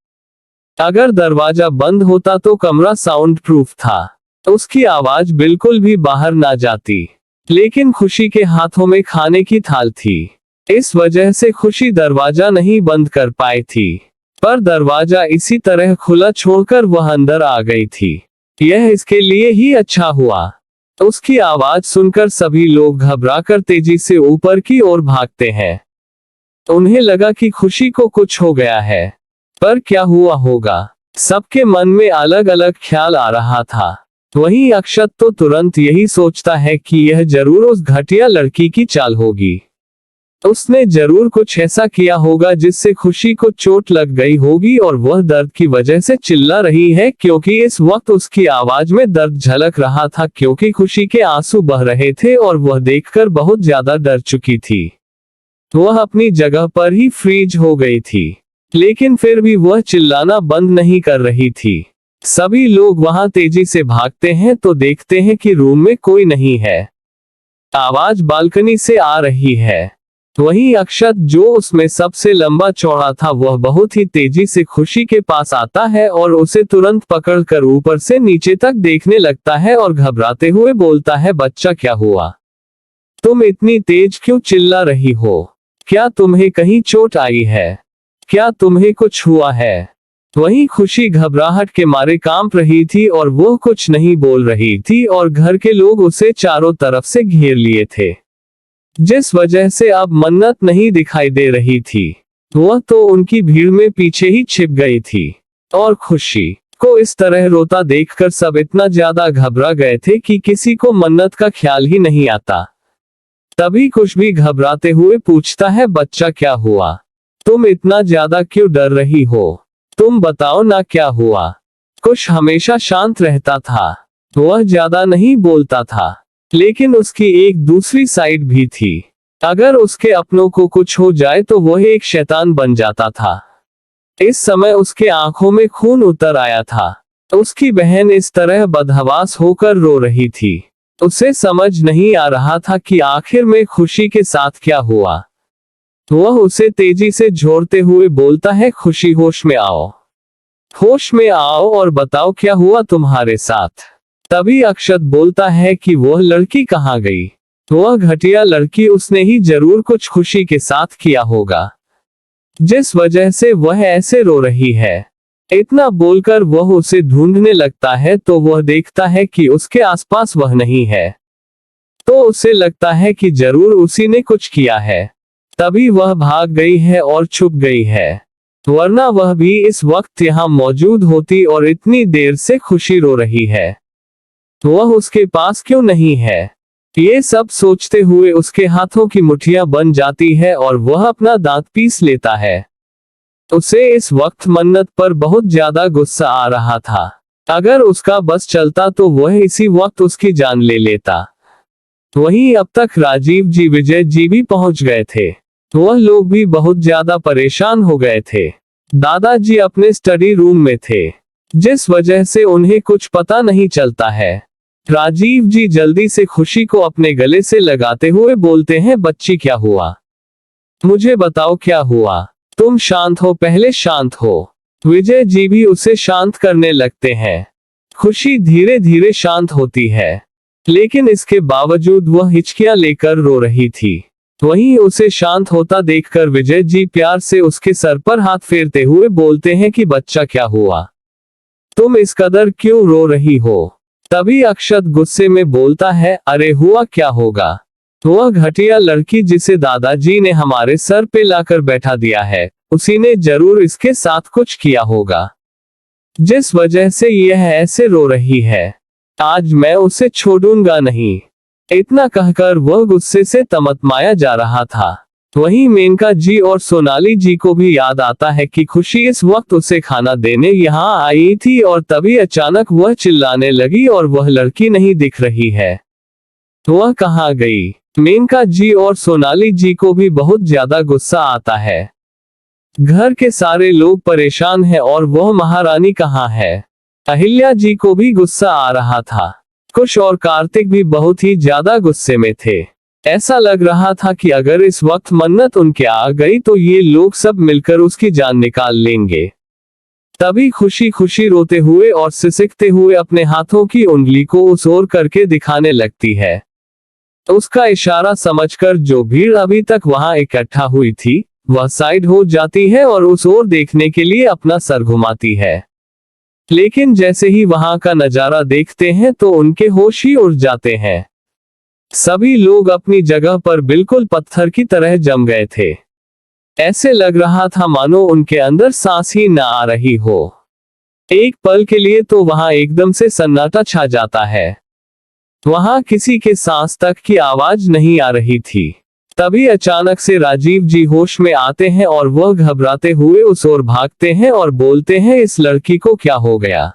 अगर दरवाजा बंद होता तो कमरा साउंड प्रूफ था, उसकी आवाज बिल्कुल भी बाहर ना जाती। लेकिन खुशी के हाथों में खाने की थाल थी, इस वजह से खुशी दरवाजा नहीं बंद कर पाई थी। पर दरवाजा इसी तरह खुला छोड़कर वह अंदर आ गई थी। यह इसके लिए ही अच्छा हुआ। उसकी आवाज सुनकर सभी लोग घबराकर तेजी से ऊपर की ओर भागते हैं। उन्हें लगा कि खुशी को कुछ हो गया है, पर क्या हुआ होगा? सबके मन में अलग अलग ख्याल आ रहा था। वहीं अक्षत तो तुरंत यही सोचता है कि यह जरूर उस घटिया लड़की की चाल होगी। उसने जरूर कुछ ऐसा किया होगा जिससे खुशी को चोट लग गई होगी और वह दर्द की वजह से चिल्ला रही है, क्योंकि इस वक्त उसकी आवाज में दर्द झलक रहा था, क्योंकि खुशी के आंसू बह रहे थे और वह देखकर बहुत ज्यादा डर चुकी थी। वह अपनी जगह पर ही फ्रीज हो गई थी, लेकिन फिर भी वह चिल्लाना बंद नहीं कर रही थी। सभी लोग वहां तेजी से भागते हैं तो देखते हैं कि रूम में कोई नहीं है। आवाज बालकनी से आ रही है। वहीं अक्षत, जो उसमें सबसे लंबा चौड़ा था, वह बहुत ही तेजी से खुशी के पास आता है और उसे तुरंत पकड़कर ऊपर से नीचे तक देखने लगता है और घबराते हुए बोलता है, बच्चा क्या हुआ? तुम इतनी तेज क्यों चिल्ला रही हो? क्या तुम्हें कहीं चोट आई है? क्या तुम्हें कुछ हुआ है? वहीं खुशी घबराहट के मारे कांप रही थी और वो कुछ नहीं बोल रही थी और घर के लोग उसे चारों तरफ से घेर लिए थे, जिस वजह से अब मन्नत नहीं दिखाई दे रही थी। वह तो उनकी भीड़ में पीछे ही छिप गई थी और खुशी को इस तरह रोता देखकर सब इतना ज्यादा घबरा गए थे कि किसी को मन्नत का ख्याल ही नहीं आता। तभी कुछ भी घबराते हुए पूछता है, बच्चा क्या हुआ? तुम इतना ज्यादा क्यों डर रही हो? तुम बताओ ना क्या हुआ? कुश हमेशा शांत रहता था, वह ज्यादा नहीं बोलता था, लेकिन उसकी एक दूसरी साइड भी थी। अगर उसके अपनों को कुछ हो जाए तो वह एक शैतान बन जाता था। इस समय उसके आंखों में खून उतर आया था। उसकी बहन इस तरह बदहवास होकर रो रही थी। उसे समझ नहीं आ रहा था कि आखिर में खुशी के साथ क्या हुआ। वह उसे तेजी से झोरते हुए बोलता है, खुशी होश में आओ, होश में आओ और बताओ क्या हुआ तुम्हारे साथ। तभी अक्षत बोलता है कि वह लड़की कहाँ गई? वह घटिया लड़की, उसने ही जरूर कुछ खुशी के साथ किया होगा, जिस वजह से वह ऐसे रो रही है। इतना बोलकर वह उसे ढूंढने लगता है तो वह देखता है कि उसके आसपास वह नहीं है, तो उसे लगता है कि जरूर उसी ने कुछ किया है, तभी वह भाग गई है और छुप गई है, वरना वह भी इस वक्त यहाँ मौजूद होती और इतनी देर से खुशी रो रही है, वह उसके पास क्यों नहीं है? ये सब सोचते हुए उसके हाथों की मुट्ठियां बन जाती है और वह अपना दांत पीस लेता है। उसे इस वक्त मन्नत पर बहुत ज्यादा गुस्सा आ रहा था। अगर उसका बस चलता तो वह इसी वक्त उसकी जान ले लेता। वहीं अब तक राजीव जी, विजय जी भी पहुंच गए थे। वह लोग भी बहुत ज्यादा परेशान हो गए थे। दादाजी अपने स्टडी रूम में थे, जिस वजह से उन्हें कुछ पता नहीं चलता है। राजीव जी जल्दी से खुशी को अपने गले से लगाते हुए बोलते हैं, बच्ची क्या हुआ? मुझे बताओ क्या हुआ? तुम शांत हो, पहले शांत हो। विजय जी भी उसे शांत करने लगते हैं। खुशी धीरे धीरे शांत होती है, लेकिन इसके बावजूद वह हिचकियां लेकर रो रही थी। वहीं उसे शांत होता देखकर विजय जी प्यार से उसके सर पर हाथ फेरते हुए बोलते हैं कि बच्चा क्या हुआ? तुम इस कदर क्यों रो रही हो? तभी अक्षत गुस्से में बोलता है, अरे हुआ क्या होगा? वह घटिया लड़की जिसे दादाजी ने हमारे सर पे लाकर बैठा दिया है, उसी ने जरूर इसके साथ कुछ किया होगा, जिस वजह से यह ऐसे रो रही है। आज मैं उसे छोड़ूंगा नहीं। इतना कहकर वह गुस्से से तमतमाया जा रहा था। वहीं मेनका जी और सोनाली जी को भी याद आता है कि खुशी इस वक्त उसे खाना देने यहाँ आई थी और तभी अचानक वह चिल्लाने लगी और वह लड़की नहीं दिख रही है। वह कहाँ गई? मेनका जी और सोनाली जी को भी बहुत ज्यादा गुस्सा आता है। घर के सारे लोग परेशान हैं और वह महारानी कहाँ है? अहिल्या जी को भी गुस्सा आ रहा था। कुश और कार्तिक भी बहुत ही ज्यादा गुस्से में थे। ऐसा लग रहा था कि अगर इस वक्त मन्नत उनके आ गई तो ये लोग सब मिलकर उसकी जान निकाल लेंगे। तभी खुशी खुशी रोते हुए और सिसकते हुए अपने हाथों की उंगली को उस ओर करके दिखाने लगती है। उसका इशारा समझकर जो भीड़ अभी तक वहां इकट्ठा हुई थी वह साइड हो जाती है और उस ओर देखने के लिए अपना सर घुमाती है। लेकिन जैसे ही वहां का नजारा देखते हैं तो उनके होश ही उड़ जाते हैं। सभी लोग अपनी जगह पर बिल्कुल पत्थर की तरह जम गए थे। ऐसे लग रहा था मानो उनके अंदर सांस ही न आ रही हो। एक पल के लिए तो वहां एकदम से सन्नाटा छा जाता है। वहां किसी के सांस तक की आवाज नहीं आ रही थी। तभी अचानक से राजीव जी होश में आते हैं और वह घबराते हुए उस ओर भागते हैं और बोलते हैं, इस लड़की को क्या हो गया?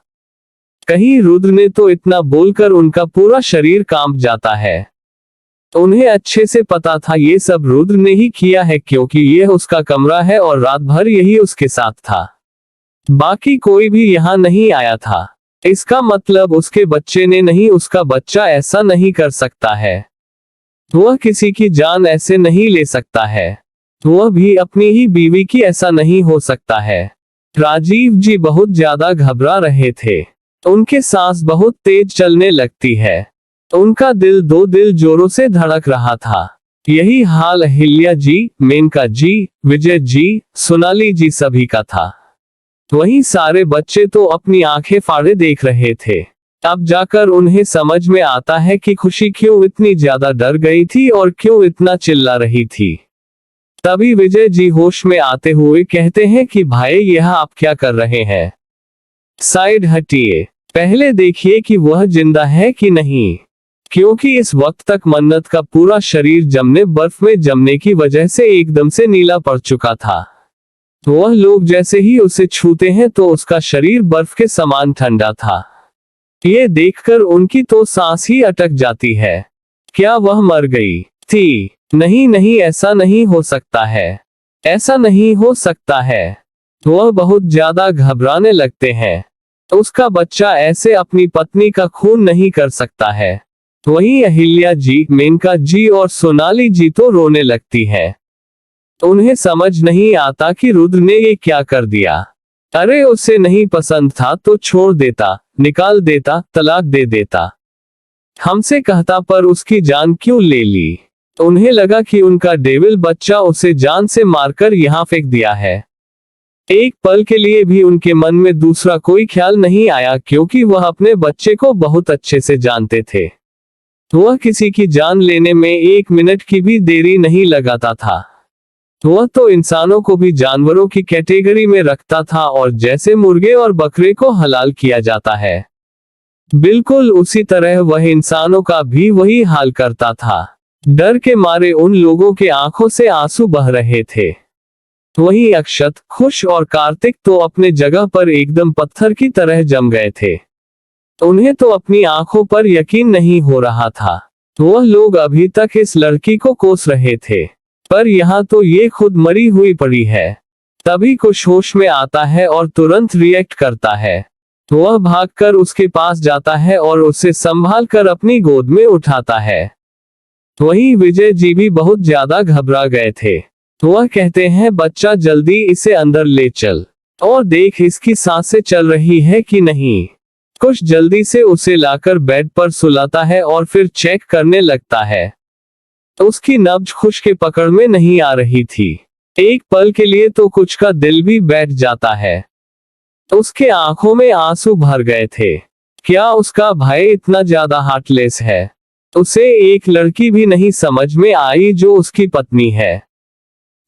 कहीं रुद्र ने तो इतना बोलकर उनका पूरा शरीर कांप जाता है। उन्हें अच्छे से पता था ये सब रुद्र ने ही किया है, क्योंकि यह उसका कमरा है और रात भर यही उसके साथ था। बाकी कोई भी यहाँ नहीं आया था। इसका मतलब उसके बच्चे ने नहीं, उसका बच्चा ऐसा नहीं कर सकता है। वह किसी की जान ऐसे नहीं ले सकता है। वह भी अपनी ही बीवी की ऐसा नहीं हो सकता है। राजीव जी बहुत ज्यादा घबरा रहे थे। उनके सांस बहुत तेज चलने लगती है। उनका दिल जोरों से धड़क रहा था। यही हाल अहिल्या जी, मेनका जी, विजय जी, सोनाली जी सभी का था। वहीं सारे बच्चे तो अपनी आंखें फाड़े देख रहे थे। अब जाकर उन्हें समझ में आता है कि खुशी क्यों इतनी ज्यादा डर गई थी और क्यों इतना चिल्ला रही थी। तभी विजय जी होश में आते हुए कहते हैं कि भाई यह आप क्या कर रहे हैं? साइड हटिए, पहले देखिए कि वह जिंदा है कि नहीं, क्योंकि इस वक्त तक मन्नत का पूरा शरीर जमने बर्फ में जमने की वजह से एकदम से नीला पड़ चुका था। वह लोग जैसे ही उसे छूते हैं तो उसका शरीर बर्फ के समान ठंडा था। ये देखकर उनकी तो सांस ही अटक जाती है। क्या वह मर गई थी? नहीं नहीं, ऐसा नहीं हो सकता है, ऐसा नहीं हो सकता है। वह बहुत ज्यादा घबराने लगते हैं। उसका बच्चा ऐसे अपनी पत्नी का खून नहीं कर सकता है। वहीं अहिल्या जी, मेनका जी और सोनाली जी तो रोने लगती है। उन्हें समझ नहीं आता कि रुद्र ने ये क्या कर दिया। अरे उसे नहीं पसंद था तो छोड़ देता, निकाल देता, तलाक दे देता। हमसे कहता, पर उसकी जान क्यों ले ली? उन्हें लगा कि उनका डेविल बच्चा उसे जान से मारकर यहाँ फेंक दिया है। एक पल के लिए भी उनके मन में दूसरा कोई ख्याल नहीं आया, क्योंकि वह अपने बच्चे को बहुत अच्छे से जानते थे। वह किसी की जान लेने में एक मिनट की भी देरी नहीं लगाता था। वह तो इंसानों को भी जानवरों की कैटेगरी में रखता था, और जैसे मुर्गे और बकरे को हलाल किया जाता है, बिल्कुल उसी तरह वह इंसानों का भी वही हाल करता था। डर के मारे उन लोगों के आंखों से आंसू बह रहे थे। वहीं अक्षत, खुश और कार्तिक तो अपने जगह पर एकदम पत्थर की तरह जम गए थे। उन्हें तो अपनी आंखों पर यकीन नहीं हो रहा था। वह लोग अभी तक इस लड़की को कोस रहे थे, पर यहाँ तो ये खुद मरी हुई पड़ी है। तभी कुछ होश में आता है और तुरंत रिएक्ट करता है। वह भागकर उसके पास जाता है और उसे संभाल कर अपनी गोद में उठाता है। वहीं विजय जी भी बहुत ज्यादा घबरा गए थे। वह कहते हैं, बच्चा जल्दी इसे अंदर ले चल और देख इसकी सांसें चल रही है कि नहीं। कुछ जल्दी से उसे लाकर बेड पर सुलाता है और फिर चेक करने लगता है। उसकी नब्ज खुश के पकड़ में नहीं आ रही थी। एक पल के लिए तो कुछ का दिल भी बैठ जाता है। उसके आंखों में आंसू भर गए थे। क्या उसका भाई इतना ज्यादा हार्टलेस है? उसे एक लड़की भी नहीं समझ में आई जो उसकी पत्नी है।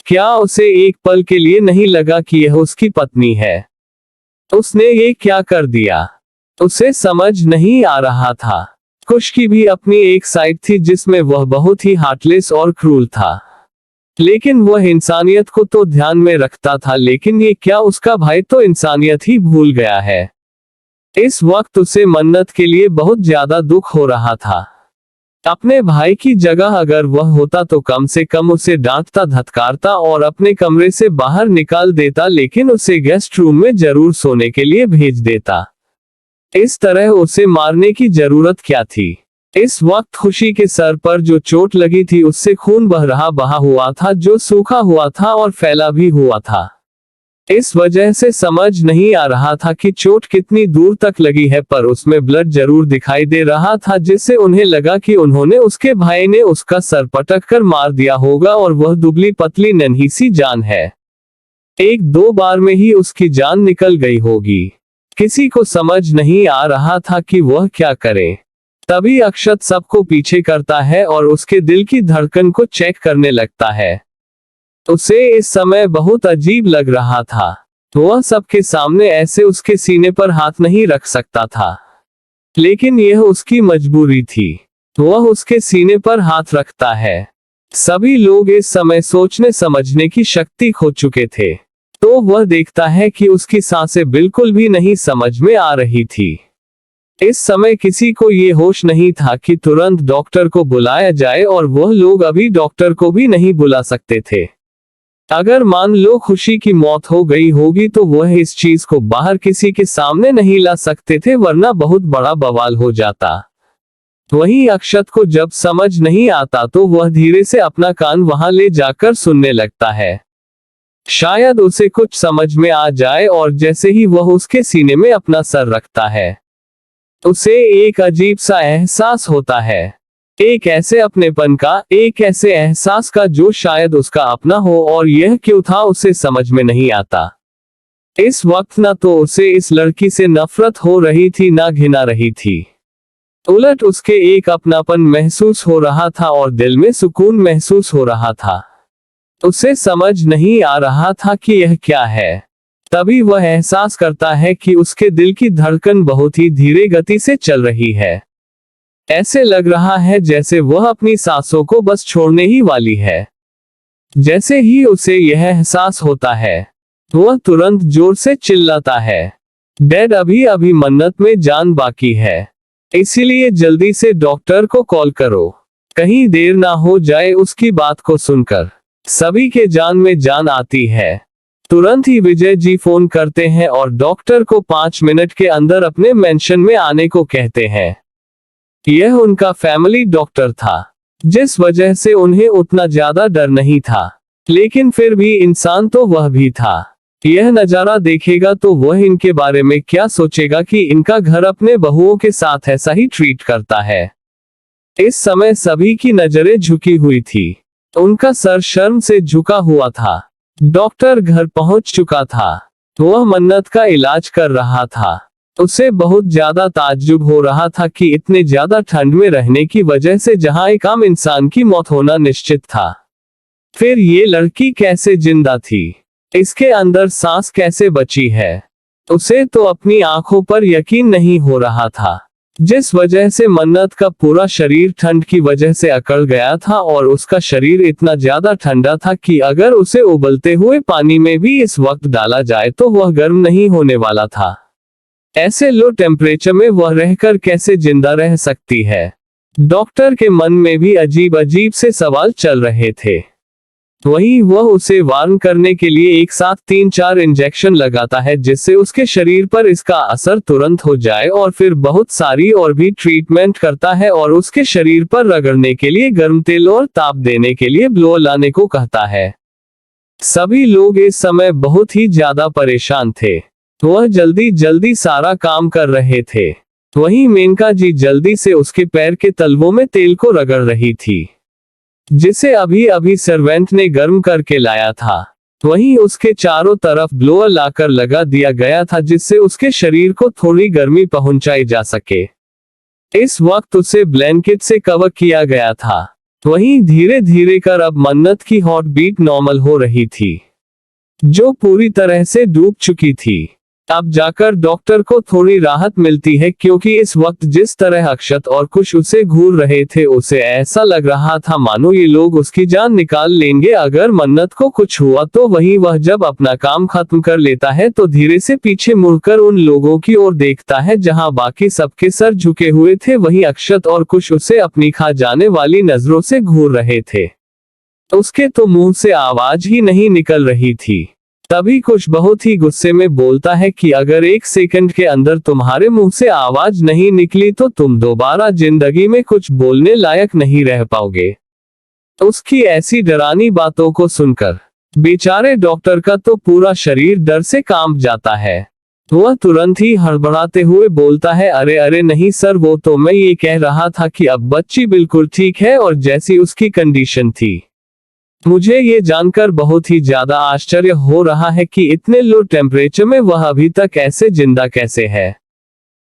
क्या उसे एक पल के लिए नहीं लगा कि यह उसकी पत्नी है? उसने ये क्या कर दिया? उसे समझ नहीं आ रहा था। कुश की भी अपनी एक साइड थी जिसमें वह बहुत ही हार्टलेस और क्रूर था, लेकिन वह इंसानियत को तो ध्यान में रखता था, लेकिन ये क्या उसका भाई तो इंसानियत ही भूल गया है। इस वक्त उसे मन्नत के लिए बहुत ज्यादा दुख हो रहा था। अपने भाई की जगह अगर वह होता तो कम से कम उसे डांटता, धत्कारता और अपने कमरे से बाहर निकाल देता, लेकिन उसे गेस्ट रूम में जरूर सोने के लिए भेज देता। इस तरह उसे मारने की जरूरत क्या थी? इस वक्त खुशी के सर पर जो चोट लगी थी उससे खून बहा हुआ था, जो सूखा हुआ था और फैला भी हुआ था। इस वजह से समझ नहीं आ रहा था कि चोट कितनी दूर तक लगी है, पर उसमें ब्लड जरूर दिखाई दे रहा था, जिससे उन्हें लगा कि उन्होंने उसके भाई ने उसका सर पटक कर मार दिया होगा और वह दुबली पतली नन्ही सी जान है, एक दो बार में ही उसकी जान निकल गई होगी। किसी को समझ नहीं आ रहा था कि वह क्या करे। तभी अक्षत सबको पीछे करता है और उसके दिल की धड़कन को चेक करने लगता है। उसे इस समय बहुत अजीब लग रहा था। वह सबके सामने ऐसे उसके सीने पर हाथ नहीं रख सकता था, लेकिन यह उसकी मजबूरी थी। वह उसके सीने पर हाथ रखता है। सभी लोग इस समय सोचने समझने की शक्ति खो चुके थे। तो वह देखता है कि उसकी सांसें बिल्कुल भी नहीं समझ में आ रही थी। इस समय किसी को ये होश नहीं था कि तुरंत डॉक्टर को बुलाया जाए, और वह लोग अभी डॉक्टर को भी नहीं बुला सकते थे। अगर मान लो खुशी की मौत हो गई होगी तो वह इस चीज को बाहर किसी के सामने नहीं ला सकते थे, वरना बहुत बड़ा बवाल हो जाता। वहीं अक्षत को जब समझ नहीं आता तो वह धीरे से अपना कान वहां ले जाकर सुनने लगता है। शायद उसे कुछ समझ में आ जाए, और जैसे ही वह उसके सीने में अपना सर रखता है, उसे एक अजीब सा एहसास होता है। एक ऐसे अपनेपन का, एक ऐसे एहसास का जो शायद उसका अपना हो, और यह क्यों था उसे समझ में नहीं आता। इस वक्त न तो उसे इस लड़की से नफरत हो रही थी, ना घिना रही थी। उलट उसके एक अपनापन महसूस हो रहा था और दिल में सुकून महसूस हो रहा था। उसे समझ नहीं आ रहा था कि यह क्या है। तभी वह एहसास करता है कि उसके दिल की धड़कन बहुत ही धीरे गति से चल रही है। ऐसे लग रहा है जैसे वह अपनी सांसों को बस छोड़ने ही वाली है। जैसे ही उसे यह एहसास होता है, वह तुरंत जोर से चिल्लाता है, डैड, अभी अभी मन्नत में जान बाकी है, इसीलिए जल्दी से डॉक्टर को कॉल करो, कहीं देर ना हो जाए। उसकी बात को सुनकर सभी के जान में जान आती है। तुरंत ही विजय जी फोन करते हैं और डॉक्टर को 5 मिनट के अंदर अपने मेंशन में आने को कहते हैं। यह उनका फैमिली डॉक्टर था, जिस वजह से उन्हें उतना ज्यादा डर नहीं था, लेकिन फिर भी इंसान तो वह भी था। यह नजारा देखेगा तो वह इनके बारे में क्या सोचेगा कि इनका घर अपने बहुओं के साथ ऐसा ही ट्रीट करता है। इस समय सभी की नजरें झुकी हुई थी, उनका सर शर्म से झुका हुआ था। डॉक्टर घर पहुंच चुका था। वह मन्नत का इलाज कर रहा था। उसे बहुत ज्यादा ताज्जुब हो रहा था कि इतने ज्यादा ठंड में रहने की वजह से जहां एक आम इंसान की मौत होना निश्चित था, फिर ये लड़की कैसे जिंदा थी, इसके अंदर सांस कैसे बची है। उसे तो अपनी आंखों पर यकीन नहीं हो रहा था, जिस वजह से मन्नत का पूरा शरीर ठंड की वजह से अकड़ गया था, और उसका शरीर इतना ज्यादा ठंडा था कि अगर उसे उबलते हुए पानी में भी इस वक्त डाला जाए तो वह गर्म नहीं होने वाला था। ऐसे लो टेम्परेचर में वह रहकर कैसे जिंदा रह सकती है। डॉक्टर के मन में भी अजीब अजीब से सवाल चल रहे थे। वहीं वह उसे वार्न करने के लिए एक साथ 3-4 इंजेक्शन लगाता है, जिससे उसके शरीर पर इसका असर तुरंत हो जाए, और फिर बहुत सारी और भी ट्रीटमेंट करता है और उसके शरीर पर रगड़ने के लिए गर्म तेल और ताप देने के लिए ब्लोअर लाने को कहता है। सभी लोग इस समय बहुत ही ज्यादा परेशान थे। वह जल्दी जल्दी सारा काम कर रहे थे। वहीं मेनका जी जल्दी से उसके पैर के तलवों में तेल को रगड़ रही थी, जिसे अभी अभी सर्वेंट ने गर्म करके लाया था। वहीं उसके चारों तरफ ब्लोअर लाकर लगा दिया गया था, जिससे उसके शरीर को थोड़ी गर्मी पहुंचाई जा सके। इस वक्त उसे ब्लैंकेट से कवर किया गया था। वहीं धीरे धीरे कर अब मन्नत की हार्ट बीट नॉर्मल हो रही थी, जो पूरी तरह से डूब चुकी थी। अब जाकर डॉक्टर को थोड़ी राहत मिलती है, क्योंकि इस वक्त जिस तरह अक्षत और कुश उसे घूर रहे थे, उसे ऐसा लग रहा था मानो ये लोग उसकी जान निकाल लेंगे अगर मन्नत को कुछ हुआ तो। वहीं वह जब अपना काम खत्म कर लेता है तो धीरे से पीछे मुड़कर उन लोगों की ओर देखता है जहां बाकी सबके सर झुके हुए थे। वहीं अक्षत और कुश उसे अपनी खा जाने वाली नजरों से घूर रहे थे। उसके तो मुंह से आवाज ही नहीं निकल रही थी। तभी कुछ बहुत ही गुस्से में बोलता है कि अगर 1 सेकंड के अंदर तुम्हारे मुंह से आवाज नहीं निकली तो तुम दोबारा जिंदगी में कुछ बोलने लायक नहीं रह पाओगे। उसकी ऐसी डरावनी बातों को सुनकर बेचारे डॉक्टर का तो पूरा शरीर डर से कांप जाता है। वह तुरंत ही हड़बड़ाते हुए बोलता है, अरे अरे नहीं सर, वो तो मैं ये कह रहा था कि अब बच्ची बिल्कुल ठीक है और जैसी उसकी कंडीशन थी। मुझे ये जानकर बहुत ही ज्यादा आश्चर्य हो रहा है कि इतने लो टेम्परेचर में वह अभी तक ऐसे जिंदा कैसे है।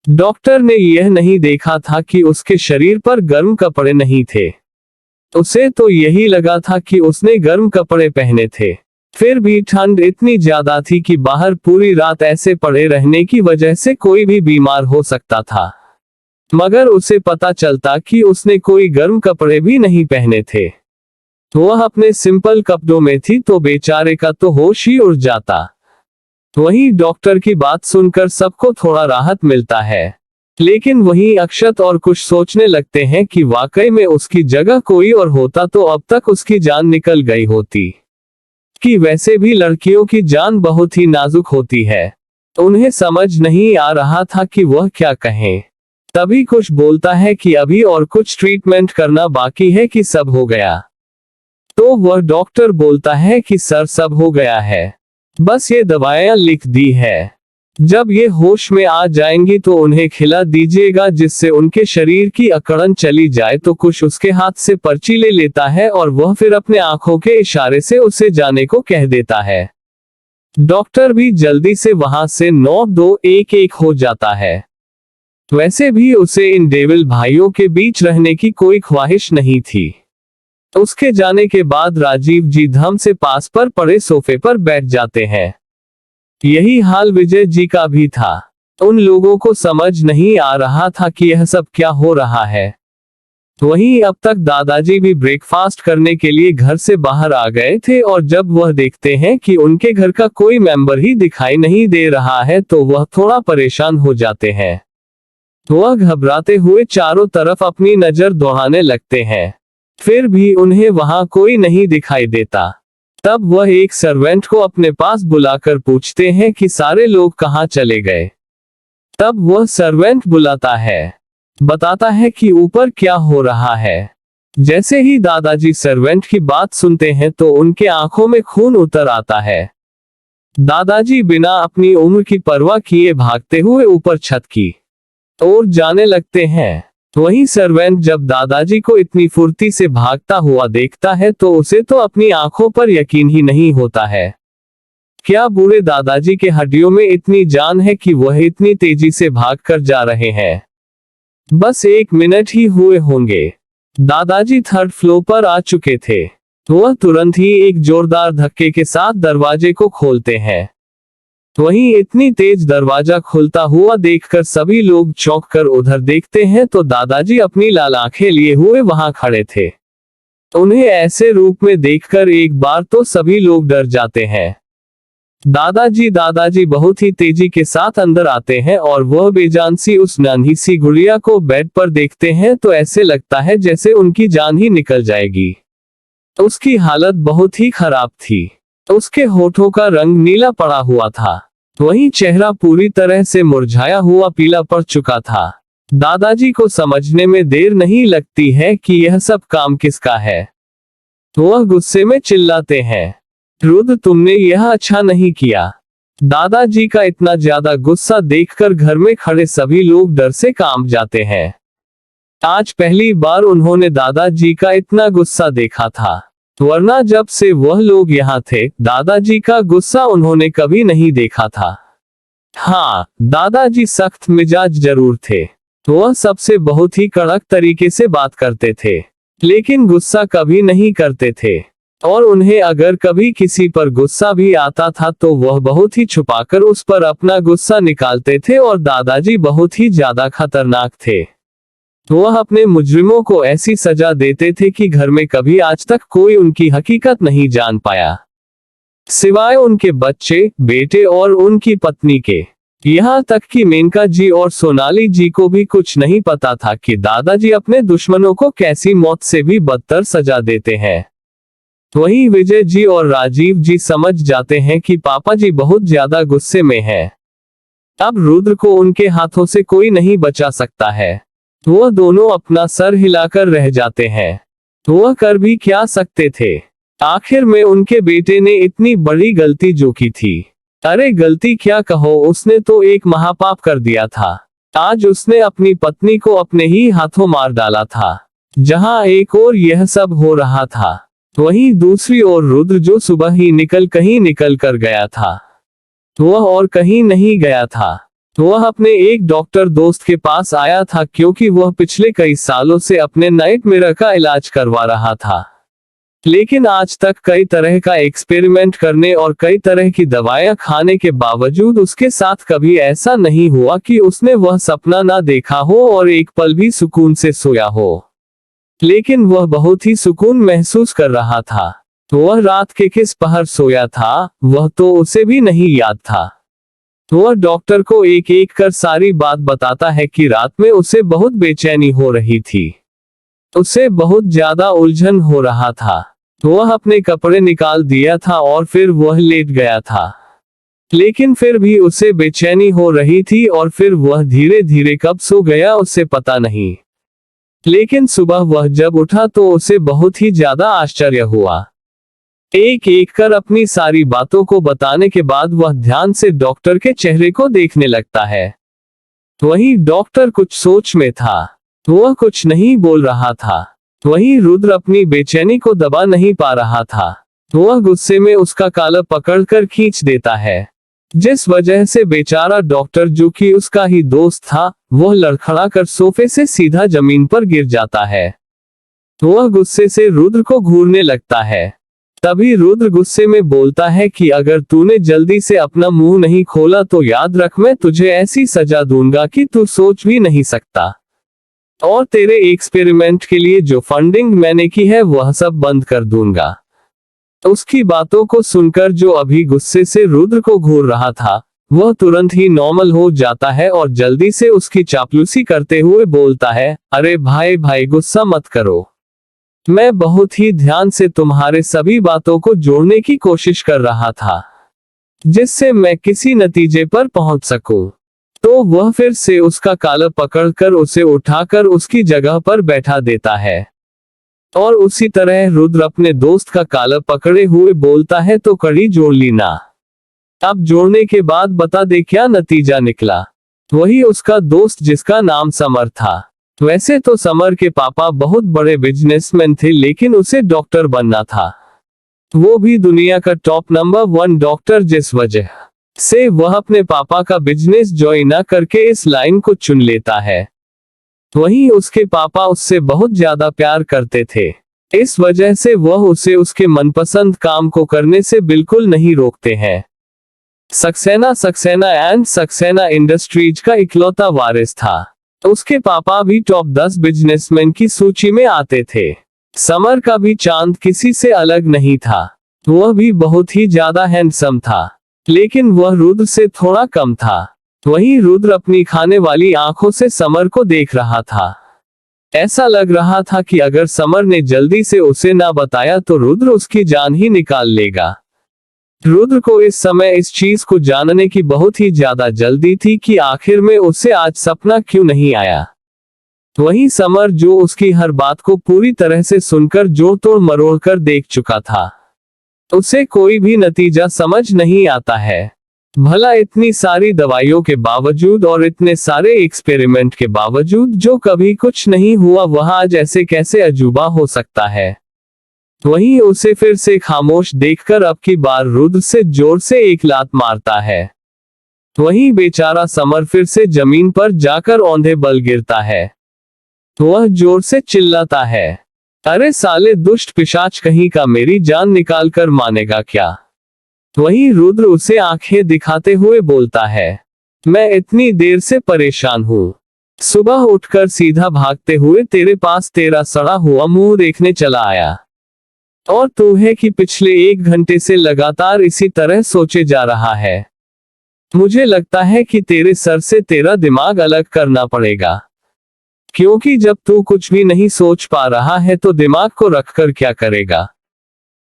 डॉक्टर ने यह नहीं देखा था कि उसके शरीर पर गर्म कपड़े नहीं थे। उसे तो यही लगा था कि उसने गर्म कपड़े पहने थे। फिर भी ठंड इतनी ज्यादा थी कि बाहर पूरी रात ऐसे पड़े रहने की वजह से कोई भी बीमार हो सकता था। मगर उसे पता चलता कि उसने कोई गर्म कपड़े भी नहीं पहने थे। वह अपने सिंपल कपड़ों में थी तो बेचारे का तो होश ही उड़ जाता। वहीं डॉक्टर की बात सुनकर सबको थोड़ा राहत मिलता है, लेकिन वहीं अक्षत और कुछ सोचने लगते हैं कि वाकई में उसकी जगह कोई और होता तो अब तक उसकी जान निकल गई होती। कि वैसे भी लड़कियों की जान बहुत ही नाजुक होती है। उन्हें समझ नहीं आ रहा था कि वह क्या कहें। तभी कुछ बोलता है कि अभी और कुछ ट्रीटमेंट करना बाकी है कि सब हो गया। तो वह डॉक्टर बोलता है कि सर सब हो गया है, बस ये दवाएं लिख दी है। जब ये होश में आ जाएंगी तो उन्हें खिला दीजिएगा जिससे उनके शरीर की अकड़न चली जाए। तो कुछ उसके हाथ से पर्ची ले लेता है और वह फिर अपने आंखों के इशारे से उसे जाने को कह देता है। डॉक्टर भी जल्दी से वहां से 9-2-1-1 हो जाता है। वैसे भी उसे इन डेविल भाइयों के बीच रहने की कोई ख्वाहिश नहीं थी। उसके जाने के बाद राजीव जी धम से पास पर पड़े सोफे पर बैठ जाते हैं। यही हाल विजय जी का भी था। उन लोगों को समझ नहीं आ रहा था कि यह सब क्या हो रहा है। वहीं अब तक दादाजी भी ब्रेकफास्ट करने के लिए घर से बाहर आ गए थे और जब वह देखते हैं कि उनके घर का कोई मेंबर ही दिखाई नहीं दे रहा है तो वह थोड़ा परेशान हो जाते हैं। वह घबराते हुए चारों तरफ अपनी नजर दौड़ाने लगते हैं, फिर भी उन्हें वहां कोई नहीं दिखाई देता। तब वह एक सर्वेंट को अपने पास बुलाकर पूछते हैं कि सारे लोग कहां चले गए। तब वह सर्वेंट बुलाता है, बताता है कि ऊपर क्या हो रहा है। जैसे ही दादाजी सर्वेंट की बात सुनते हैं तो उनके आंखों में खून उतर आता है। दादाजी बिना अपनी उम्र की परवाह किए भागते हुए ऊपर छत की ओर जाने लगते हैं। वहीं सर्वेंट जब दादाजी को इतनी फुर्ती से भागता हुआ देखता है तो उसे तो अपनी आंखों पर यकीन ही नहीं होता है। क्या बूढ़े दादाजी के हड्डियों में इतनी जान है कि वह इतनी तेजी से भागकर जा रहे हैं। बस 1 मिनट ही हुए होंगे, दादाजी 3rd फ्लोर पर आ चुके थे। वह तुरंत ही एक जोरदार धक्के के साथ दरवाजे को खोलते हैं। वहीं इतनी तेज दरवाजा खुलता हुआ देखकर सभी लोग चौंक कर उधर देखते हैं तो दादाजी अपनी लाल आंखें लिए हुए वहां खड़े थे। उन्हें ऐसे रूप में देखकर एक बार तो सभी लोग डर जाते हैं। दादाजी बहुत ही तेजी के साथ अंदर आते हैं और वह बेजान सी उस नन्ही सी गुड़िया को बेड पर देखते हैं तो ऐसे लगता है जैसे उनकी जान ही निकल जाएगी। उसकी हालत बहुत ही खराब थी। उसके होठों का रंग नीला पड़ा हुआ था, वहीं चेहरा पूरी तरह से मुरझाया हुआ पीला पड़ चुका था। दादाजी को समझने में देर नहीं लगती है कि यह सब काम किसका है। वह गुस्से में चिल्लाते हैं, रुद्र तुमने यह अच्छा नहीं किया। दादाजी का इतना ज्यादा गुस्सा देखकर घर में खड़े सभी लोग डर से कांप जाते हैं। आज पहली बार उन्होंने दादाजी का इतना गुस्सा देखा था, वरना जब से वह लोग यहाँ थे दादाजी का गुस्सा उन्होंने कभी नहीं देखा था। हाँ, दादाजी सख्त मिजाज जरूर थे। वह सबसे बहुत ही कड़क तरीके से बात करते थे। लेकिन गुस्सा कभी नहीं करते थे, और उन्हें अगर कभी किसी पर गुस्सा भी आता था तो वह बहुत ही छुपाकर उस पर अपना गुस्सा निकालते थे। और दादाजी बहुत ही ज्यादा खतरनाक थे। वह अपने मुजरिमों को ऐसी सजा देते थे कि घर में कभी आज तक कोई उनकी हकीकत नहीं जान पाया, सिवाय उनके बच्चे, बेटे और उनकी पत्नी के। यहाँ तक कि मेनका जी और सोनाली जी को भी कुछ नहीं पता था कि दादाजी अपने दुश्मनों को कैसी मौत से भी बदतर सजा देते हैं। वहीं विजय जी और राजीव जी समझ जाते हैं कि पापा जी बहुत ज्यादा गुस्से में हैं। अब रुद्र को उनके हाथों से कोई नहीं बचा सकता है। वह दोनों अपना सर हिलाकर रह जाते हैं। वह कर भी क्या सकते थे। आखिर में उनके बेटे ने इतनी बड़ी गलती जो की थी। अरे गलती क्या कहो, उसने तो एक महापाप कर दिया था। आज उसने अपनी पत्नी को अपने ही हाथों मार डाला था। जहां एक और यह सब हो रहा था, वहीं दूसरी ओर रुद्र जो सुबह ही कहीं निकल कर गया था। वह और कहीं नहीं गया था। वह अपने एक डॉक्टर दोस्त के पास आया था, क्योंकि वह पिछले कई सालों से अपने नाइटमेयर का इलाज करवा रहा था। लेकिन आज तक कई तरह का एक्सपेरिमेंट करने और कई तरह की दवाएं खाने के बावजूद उसके साथ कभी ऐसा नहीं हुआ कि उसने वह सपना ना देखा हो और एक पल भी सुकून से सोया हो। लेकिन वह बहुत ही सुकून महसूस कर रहा था। वह रात के किस पहर सोया था, वह तो उसे भी नहीं याद था। वह डॉक्टर को एक एक कर सारी बात बताता है कि रात में उसे बहुत बेचैनी हो रही थी। उसे बहुत ज्यादा उलझन हो रहा था। वह अपने कपड़े निकाल दिया था और फिर वह लेट गया था। लेकिन फिर भी उसे बेचैनी हो रही थी और फिर वह धीरे धीरे कब सो गया उसे पता नहीं। लेकिन सुबह वह जब उठा तो उसे बहुत ही ज्यादा आश्चर्य हुआ। एक एक कर अपनी सारी बातों को बताने के बाद वह ध्यान से डॉक्टर के चेहरे को देखने लगता है। वहीं डॉक्टर कुछ सोच में था। वह कुछ नहीं बोल रहा था। वहीं रुद्र अपनी बेचैनी को दबा नहीं पा रहा था। वह गुस्से में उसका कॉलर पकड़कर खींच देता है, जिस वजह से बेचारा डॉक्टर जो कि उसका ही दोस्त था, वह लड़खड़ा कर सोफे से सीधा जमीन पर गिर जाता है। वह गुस्से से रुद्र को घूरने लगता है। तभी रुद्र गुस्से में बोलता है कि अगर तूने जल्दी से अपना मुंह नहीं खोला तो याद रख, मैं तुझे ऐसी सजा दूंगा कि तू सोच भी नहीं सकता। और तेरे एक्सपेरिमेंट के लिए जो फंडिंग मैंने की है वह सब बंद कर दूंगा। उसकी बातों को सुनकर जो अभी गुस्से से रुद्र को घूर रहा था, वह तुरंत ही नॉर्मल हो जाता है और जल्दी से उसकी चापलूसी करते हुए बोलता है, अरे भाई भाई गुस्सा मत करो। मैं बहुत ही ध्यान से तुम्हारे सभी बातों को जोड़ने की कोशिश कर रहा था, जिससे मैं किसी नतीजे पर पहुंच सकूं। तो वह फिर से उसका कॉलर पकड़कर उसे उठाकर उसकी जगह पर बैठा देता है। और उसी तरह रुद्र अपने दोस्त का कॉलर पकड़े हुए बोलता है, तो कड़ी जोड़ ली ना। अब जोड़ने के बाद बता दे क्या नतीजा निकला। वही उसका दोस्त जिसका नाम समर था। वैसे तो समर के पापा बहुत बड़े बिजनेसमैन थे, लेकिन उसे डॉक्टर बनना था, वो भी दुनिया का टॉप नंबर 1 डॉक्टर, जिस वजह से वह अपने पापा का बिजनेस ज्वाइन न करके इस लाइन को चुन लेता है। वहीं उसके पापा उससे बहुत ज्यादा प्यार करते थे, इस वजह से वह उसे उसके मनपसंद काम को करने से बिल्कुल नहीं रोकते हैं। सक्सेना एंड सक्सेना इंडस्ट्रीज का इकलौता वारिस था। उसके पापा भी टॉप 10 बिजनेसमैन की सूची में आते थे। समर का भी चांद किसी से अलग नहीं था। वह भी बहुत ही ज्यादा हैंडसम था, लेकिन वह रुद्र से थोड़ा कम था। वहीं रुद्र अपनी खाने वाली आंखों से समर को देख रहा था। ऐसा लग रहा था कि अगर समर ने जल्दी से उसे ना बताया तो रुद्र उसकी जान ही निकाल लेगा। रुद्र को इस समय इस चीज को जानने की बहुत ही ज्यादा जल्दी थी कि आखिर में उसे आज सपना क्यों नहीं आया। वहीं समर जो उसकी हर बात को पूरी तरह से सुनकर जोड़ तोड़ मरोड़ कर देख चुका था, उसे कोई भी नतीजा समझ नहीं आता है। भला इतनी सारी दवाइयों के बावजूद और इतने सारे एक्सपेरिमेंट के बावजूद जो कभी कुछ नहीं हुआ, वह आज ऐसे कैसे अजूबा हो सकता है। वहीं उसे फिर से खामोश देखकर अब की बार रुद्र से जोर से एक लात मारता है। वहीं बेचारा समर फिर से जमीन पर जाकर औंधे बल गिरता है। वह जोर से चिल्लाता है, अरे साले दुष्ट पिशाच कहीं का, मेरी जान निकाल कर मानेगा क्या? वहीं रुद्र उसे आंखें दिखाते हुए बोलता है, मैं इतनी देर से परेशान हूँ। सुबह उठकर सीधा भागते हुए तेरे पास तेरा सड़ा हुआ मुंह देखने चला आया, और तू है कि पिछले 1 घंटे से लगातार इसी तरह सोचे जा रहा है। मुझे लगता है कि तेरे सर से तेरा दिमाग अलग करना पड़ेगा, क्योंकि जब तू कुछ भी नहीं सोच पा रहा है तो दिमाग को रखकर क्या करेगा?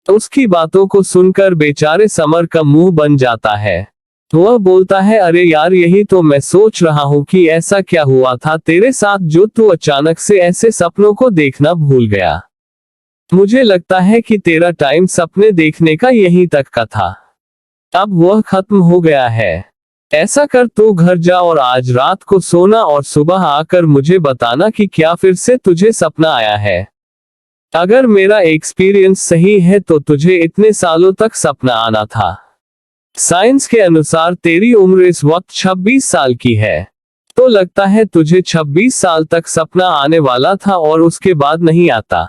उसकी बातों को सुनकर बेचारे समर का मुंह बन जाता है। वह बोलता है, अरे यार यही तो मैं सोच रहा हूँ कि ऐसा क्या हुआ था तेरे साथ जो तू अचानक से ऐसे सपनों को देखना भूल गया। मुझे लगता है कि तेरा टाइम सपने देखने का यहीं तक का था, अब वह खत्म हो गया है। ऐसा कर तू घर जा और आज रात को सोना और सुबह आकर मुझे बताना कि क्या फिर से तुझे सपना आया है। अगर मेरा एक्सपीरियंस सही है तो तुझे इतने सालों तक सपना आना था। साइंस के अनुसार तेरी उम्र इस वक्त 26 साल की है, तो लगता है तुझे 26 साल तक सपना आने वाला था और उसके बाद नहीं आता।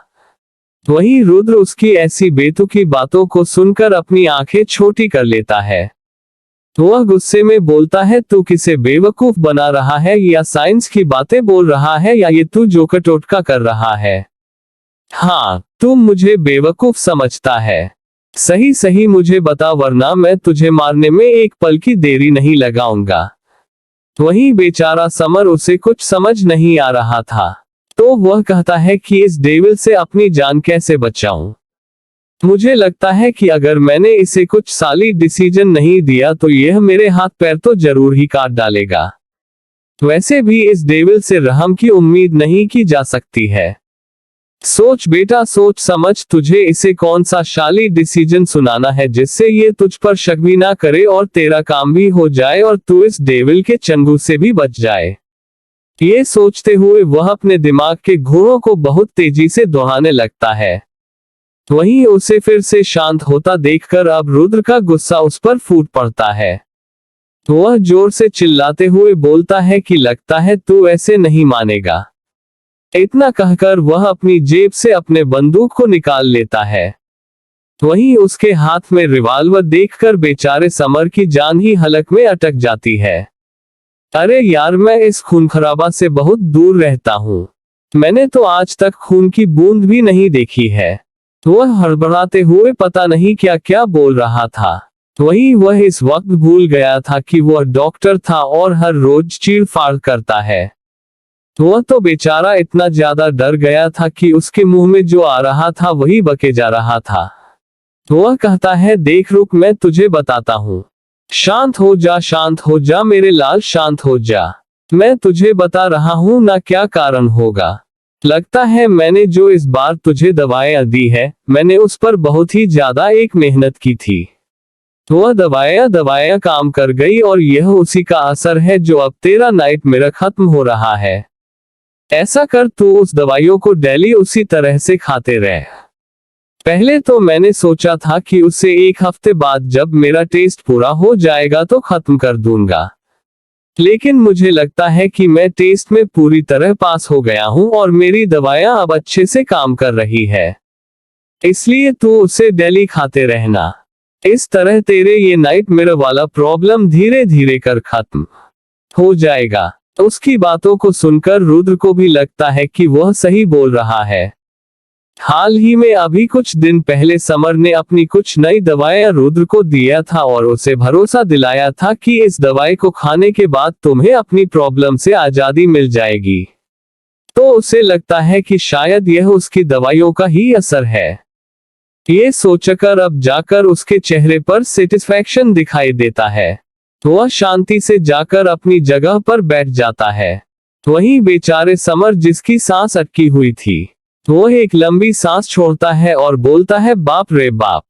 वहीं रुद्र उसकी ऐसी बेतुकी बातों को सुनकर अपनी आंखें छोटी कर लेता है। वह गुस्से में बोलता है, तू किसे बेवकूफ बना रहा है, या साइंस की बातें बोल रहा है, या ये तू जोकर टोटका कर रहा है? हाँ, तू मुझे बेवकूफ समझता है। सही सही मुझे बता, वरना मैं तुझे मारने में एक पल की देरी नहीं लगाऊंगा। वहीं बेचारा समर, उसे कुछ समझ नहीं आ रहा था, तो वह कहता है कि इस डेविल से अपनी जान कैसे बचाऊं। मुझे लगता है कि अगर मैंने इसे कुछ साली डिसीजन नहीं दिया तो यह मेरे हाथ पैर तो जरूर ही काट डालेगा। वैसे भी इस डेविल से रहम की उम्मीद नहीं की जा सकती है। सोच बेटा सोच समझ, तुझे इसे कौन सा शाली डिसीजन सुनाना है जिससे ये तुझ पर शक भी ना करे और तेरा काम भी हो जाए और तू इस डेविल के चंगुल से भी बच जाए। ये सोचते हुए वह अपने दिमाग के घोड़ों को बहुत तेजी से दौड़ाने लगता है। वहीं उसे फिर से शांत होता देखकर अब रुद्र का गुस्सा उस पर फूट पड़ता है। वह जोर से चिल्लाते हुए बोलता है कि लगता है तू ऐसे नहीं मानेगा। इतना कहकर वह अपनी जेब से अपने बंदूक को निकाल लेता है। वहीं उसके हाथ में रिवॉल्वर देखकर बेचारे समर की जान ही हलक में अटक जाती है। अरे यार, मैं इस खून खराबा से बहुत दूर रहता हूँ, मैंने तो आज तक खून की बूंद भी नहीं देखी है। वह हड़बड़ाते हुए पता नहीं क्या क्या बोल रहा था। वहीं वह इस वक्त भूल गया था कि वह डॉक्टर था और हर रोज चीड़-फाड़ करता है। वह तो बेचारा इतना ज्यादा डर गया था कि उसके मुंह में जो आ रहा था वही बके जा रहा था। वह कहता है, देख रुक, मैं तुझे बताता हूँ। शांत हो जा मेरे लाल, शांत हो जा। मैं तुझे बता रहा हूँ ना क्या कारण होगा। लगता है मैंने जो इस बार तुझे दवाएं दी है, मैंने उस पर बहुत ही ज्यादा एक मेहनत की थी। वह दवाएं काम कर गई और यह उसी का असर है जो अब तेरा नाइटमेयर खत्म हो रहा है। ऐसा कर तू उस दवाइयों को डेली उसी तरह से खाते रह। पहले तो मैंने सोचा था कि उसे 1 हफ्ते बाद जब मेरा टेस्ट पूरा हो जाएगा तो खत्म कर दूंगा, लेकिन मुझे लगता है कि मैं टेस्ट में पूरी तरह पास हो गया हूं और मेरी दवाइयां अब अच्छे से काम कर रही है। इसलिए तू उसे डेली खाते रहना। इस तरह तेरे ये नाइटमेयर वाला प्रॉब्लम धीरे धीरे कर खत्म हो जाएगा। उसकी बातों को सुनकर रुद्र को भी लगता है कि वह सही बोल रहा है। हाल ही में अभी कुछ दिन पहले समर ने अपनी कुछ नई दवाएं रुद्र को दिया था और उसे भरोसा दिलाया था कि इस दवाई को खाने के बाद तुम्हें अपनी प्रॉब्लम से आजादी मिल जाएगी। तो उसे लगता है कि शायद यह उसकी दवाइयों का ही असर है। ये सोचकर अब जाकर उसके चेहरे पर सेटिस्फैक्शन दिखाई देता है। वह शांति से जाकर अपनी जगह पर बैठ जाता है। वहीं बेचारे समर, जिसकी सांस अटकी हुई थी, वह एक लंबी सांस छोड़ता है और बोलता है, बाप रे बाप,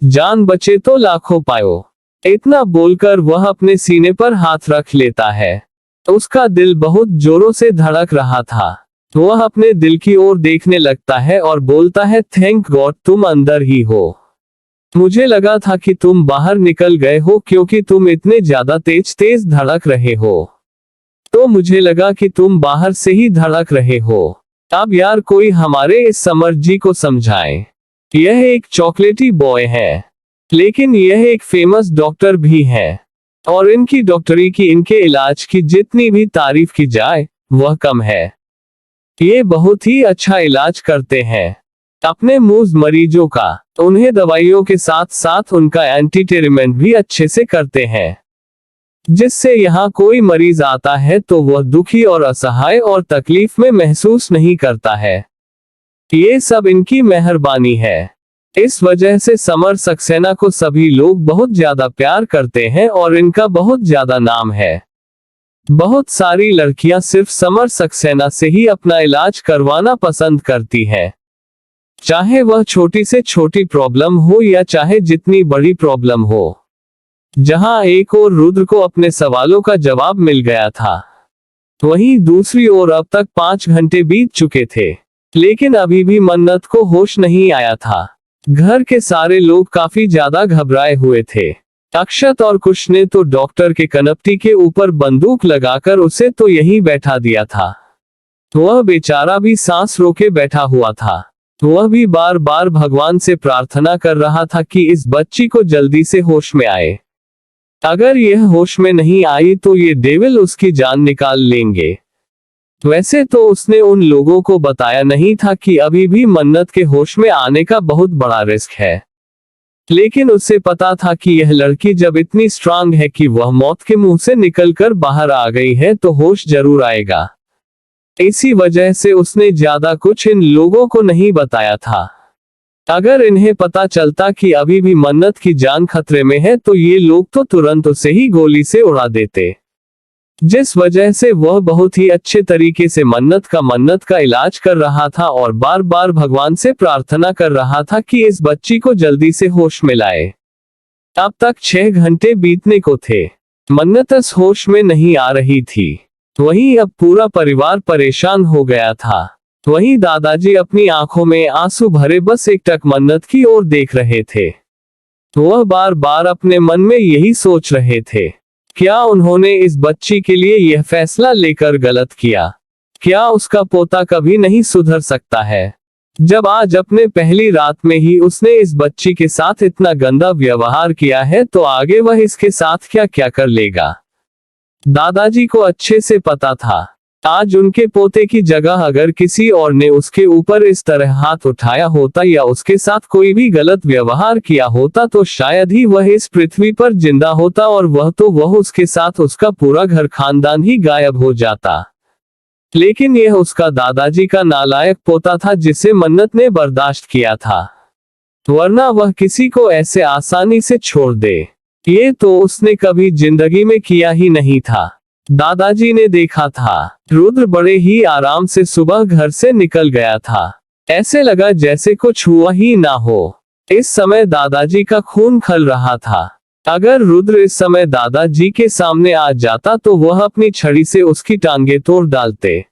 जान बचे तो लाखों पायो। इतना बोलकर वह अपने सीने पर हाथ रख लेता है। उसका दिल बहुत जोरों से धड़क रहा था। वह अपने दिल की ओर देखने लगता है और बोलता है, थैंक गॉड तुम अंदर ही हो। मुझे लगा था कि तुम बाहर निकल गए हो क्योंकि तुम इतने ज्यादा तेज धड़क रहे हो। तो मुझे लगा कि तुम बाहर से ही धड़क रहे हो। अब यार कोई हमारे इस समर जी को समझाए। यह एक चॉकलेटी बॉय है, लेकिन यह एक फेमस डॉक्टर भी है, और इनकी डॉक्टरी की, इनके इलाज की जितनी भी तारीफ की जाए वह कम है। ये बहुत ही अच्छा इलाज करते हैं अपने मूज मरीजों का। उन्हें दवाइयों के साथ साथ उनका एंटीटेरिमेंट भी अच्छे से करते हैं, जिससे यहाँ कोई मरीज आता है तो वह दुखी और असहाय और तकलीफ में महसूस नहीं करता है। ये सब इनकी मेहरबानी है। इस वजह से समर सक्सेना को सभी लोग बहुत ज्यादा प्यार करते हैं और इनका बहुत ज्यादा नाम है। बहुत सारी लड़कियां सिर्फ समर सक्सेना से ही अपना इलाज करवाना पसंद करती हैं, चाहे वह छोटी से छोटी प्रॉब्लम हो या चाहे जितनी बड़ी प्रॉब्लम हो। जहां एक ओर रुद्र को अपने सवालों का जवाब मिल गया था, वहीं दूसरी ओर अब तक 5 घंटे बीत चुके थे, लेकिन अभी भी मन्नत को होश नहीं आया था। घर के सारे लोग काफी ज्यादा घबराए हुए थे। अक्षत और कुश ने तो डॉक्टर के कनपटी के ऊपर बंदूक लगाकर उसे तो यहीं बैठा दिया था। वह बेचारा भी सांस रोके बैठा हुआ था। वह भी बार बार भगवान से प्रार्थना कर रहा था कि इस बच्ची को जल्दी से होश में आए। अगर यह होश में नहीं आई तो ये डेविल उसकी जान निकाल लेंगे। वैसे तो उसने उन लोगों को बताया नहीं था कि अभी भी मन्नत के होश में आने का बहुत बड़ा रिस्क है, लेकिन उसे पता था कि यह लड़की जब इतनी स्ट्रांग है कि वह मौत के मुंह से निकलकर बाहर आ गई है तो होश जरूर आएगा। इसी वजह से उसने ज्यादा कुछ इन लोगों को नहीं बताया था। अगर इन्हें पता चलता कि अभी भी मन्नत की जान खतरे में है तो ये लोग तो तुरंत उसे ही गोली से उड़ा देते। जिस वजह से वह बहुत ही अच्छे तरीके से मन्नत का इलाज कर रहा था और बार बार भगवान से प्रार्थना कर रहा था कि इस बच्ची को जल्दी से होश में लाए। अब तक 6 घंटे बीतने को थे। मन्नत होश में नहीं आ रही थी। वहीं अब पूरा परिवार परेशान हो गया था। वहीं दादाजी अपनी आंखों में आंसू भरे बस एकटक मन्नत की ओर देख रहे थे। वह बार बार अपने मन में यही सोच रहे थे, क्या उन्होंने इस बच्ची के लिए यह फैसला लेकर गलत किया? क्या उसका पोता कभी नहीं सुधर सकता है? जब आज अपने पहली रात में ही उसने इस बच्ची के साथ इतना गंदा व्यवहार किया है तो आगे वह इसके साथ क्या क्या कर लेगा। दादाजी को अच्छे से पता था, आज उनके पोते की जगह अगर किसी और ने उसके ऊपर इस तरह हाथ उठाया होता या उसके साथ कोई भी गलत व्यवहार किया होता तो शायद ही वह इस पृथ्वी पर जिंदा होता, और वह उसके साथ उसका पूरा घर खानदान ही गायब हो जाता। लेकिन यह उसका दादाजी का नालायक पोता था जिसे मन्नत ने बर्दाश्त किया था, वरना वह किसी को ऐसे आसानी से छोड़ दे ये तो उसने कभी जिंदगी में किया ही नहीं था। दादाजी ने देखा था, रुद्र बड़े ही आराम से सुबह घर से निकल गया था। ऐसे लगा जैसे कुछ हुआ ही ना हो। इस समय दादाजी का खून खल रहा था। अगर रुद्र इस समय दादाजी के सामने आ जाता तो वह अपनी छड़ी से उसकी टांगे तोड़ डालते।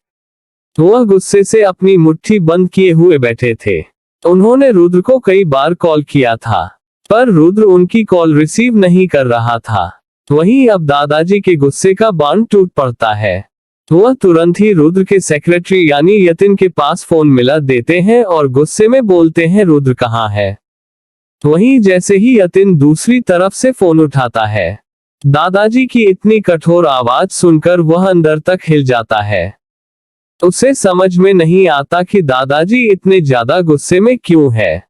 वह गुस्से से अपनी मुट्ठी बंद किए हुए बैठे थे। उन्होंने रुद्र को कई बार कॉल किया था, पर रुद्र उनकी कॉल रिसीव नहीं कर रहा था। वहीं अब दादाजी के गुस्से का बांध टूट पड़ता है। वह तुरंत ही रुद्र के सेक्रेटरी यानी यतिन के पास फोन मिला देते हैं और गुस्से में बोलते हैं, रुद्र कहाँ है? वहीं जैसे ही यतिन दूसरी तरफ से फोन उठाता है, दादाजी की इतनी कठोर आवाज सुनकर वह अंदर तक हिल जाता है। उसे समझ में नहीं आता कि दादाजी इतने ज्यादा गुस्से में क्यों है।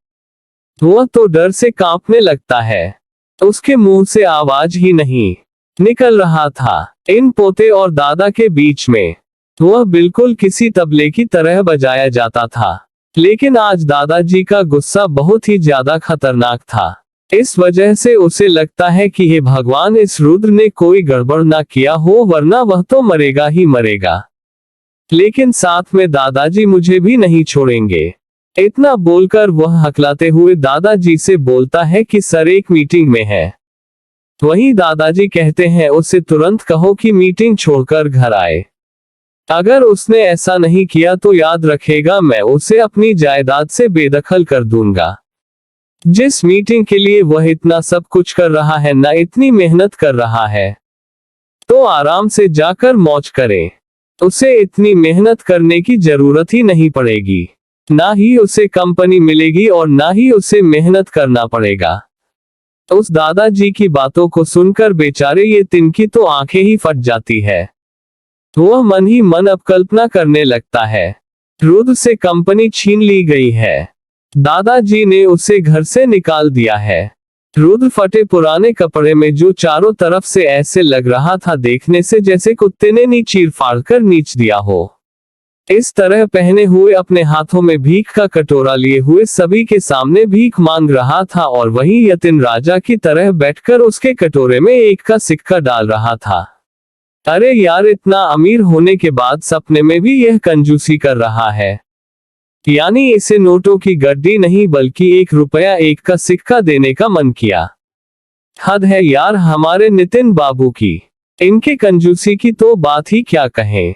वह तो डर से कांपने लगता है। उसके मुंह से आवाज ही नहीं निकल रहा था। इन पोते और दादा के बीच में वह बिल्कुल किसी तबले की तरह बजाया जाता था। लेकिन आज दादाजी का गुस्सा बहुत ही ज्यादा खतरनाक था। इस वजह से उसे लगता है कि हे भगवान, इस रुद्र ने कोई गड़बड़ ना किया हो, वरना वह तो मरेगा ही मरेगा। लेकिन साथ में दादाजी मुझे भी नहीं छोड़ेंगे। इतना बोलकर वह हकलाते हुए दादाजी से बोलता है कि सर एक मीटिंग में है। वहीं दादाजी कहते हैं उसे तुरंत कहो कि मीटिंग छोड़कर घर आए। अगर उसने ऐसा नहीं किया तो याद रखेगा मैं उसे अपनी जायदाद से बेदखल कर दूंगा। जिस मीटिंग के लिए वह इतना सब कुछ कर रहा है, ना इतनी मेहनत कर रहा है, तो आराम से जाकर मौज करे। उसे इतनी मेहनत करने की जरूरत ही नहीं पड़ेगी, ना ही उसे कंपनी मिलेगी और ना ही उसे मेहनत करना पड़ेगा। उस दादाजी की बातों को सुनकर बेचारे ये तिनकी तो आंखें ही फट जाती है। वह मन ही मन अब कल्पना करने लगता है, रुद्र से कंपनी छीन ली गई है, दादाजी ने उसे घर से निकाल दिया है। रुद्र फटे पुराने कपड़े में, जो चारों तरफ से ऐसे लग रहा था देखने से जैसे कुत्ते ने चीर फाड़ कर नीच दिया हो, इस तरह पहने हुए अपने हाथों में भीख का कटोरा लिए हुए सभी के सामने भीख मांग रहा था और वहीं यतिन राजा की तरह बैठकर उसके कटोरे में एक का सिक्का डाल रहा था। अरे यार, इतना अमीर होने के बाद सपने में भी यह कंजूसी कर रहा है, यानी इसे नोटों की गड्डी नहीं बल्कि 1 रुपया 1 का सिक्का देने का मन किया। हद है यार हमारे नितिन बाबू की, इनके कंजूसी की तो बात ही क्या कहें।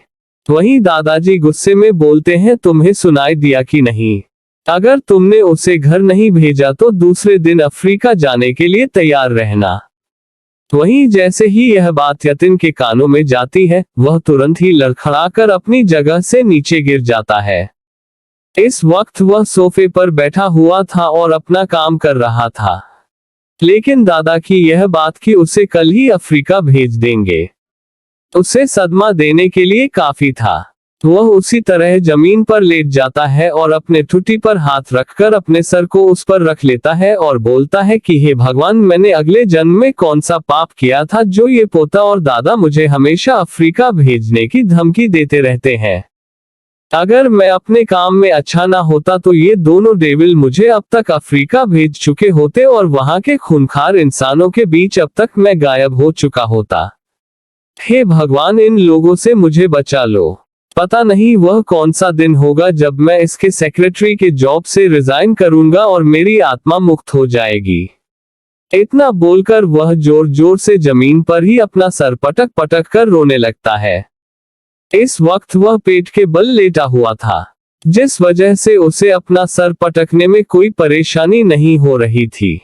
वहीं दादाजी गुस्से में बोलते हैं, तुम्हें सुनाई दिया कि नहीं, अगर तुमने उसे घर नहीं भेजा तो दूसरे दिन अफ्रीका जाने के लिए तैयार रहना। वहीं जैसे ही यह बात यतिन के कानों में जाती है, वह तुरंत ही लड़खड़ाकर अपनी जगह से नीचे गिर जाता है। इस वक्त वह सोफे पर बैठा हुआ था और अपना काम कर रहा था, लेकिन दादा की यह बात कि उसे कल ही अफ्रीका भेज देंगे, उसे सदमा देने के लिए काफी था। वह उसी तरह जमीन पर लेट जाता है और अपने ठुड्डी पर हाथ रखकर अपने सर को उस पर रख लेता है और बोलता है कि हे भगवान, मैंने अगले जन्म में कौन सा पाप किया था जो ये पोता और दादा मुझे हमेशा अफ्रीका भेजने की धमकी देते रहते हैं। अगर मैं अपने काम में अच्छा ना होता तो ये दोनों डेविल मुझे अब तक अफ्रीका भेज चुके होते और वहां के खूंखार इंसानों के बीच अब तक मैं गायब हो चुका होता। हे भगवान, इन लोगों से मुझे बचा लो। पता नहीं वह कौन सा दिन होगा जब मैं इसके सेक्रेटरी के जॉब से रिजाइन करूंगा और मेरी आत्मा मुक्त हो जाएगी। इतना बोलकर वह जोर जोर से जमीन पर ही अपना सर पटक पटक कर रोने लगता है। इस वक्त वह पेट के बल लेटा हुआ था, जिस वजह से उसे अपना सर पटकने में कोई परेशानी नहीं हो रही थी।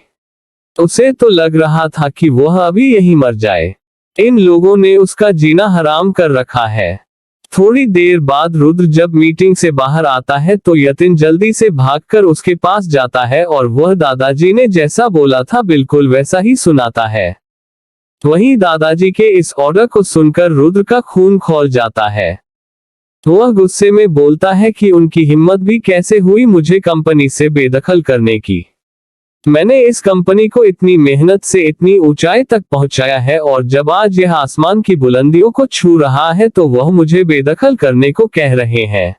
उसे तो लग रहा था कि वह अभी यहीं मर जाए। इन लोगों ने उसका जीना हराम कर रखा है। थोड़ी देर बाद रुद्र जब मीटिंग से बाहर आता है तो यतिन जल्दी से भागकर उसके पास जाता है और वह दादाजी ने जैसा बोला था बिल्कुल वैसा ही सुनाता है। वहीं दादाजी के इस ऑर्डर को सुनकर रुद्र का खून खौल जाता है। वह गुस्से में बोलता है कि उनकी हिम्मत भी कैसे हुई मुझे कंपनी से बेदखल करने की। मैंने इस कंपनी को इतनी मेहनत से इतनी ऊंचाई तक पहुंचाया है और जब आज यह आसमान की बुलंदियों को छू रहा है तो वह मुझे बेदखल करने को कह रहे हैं।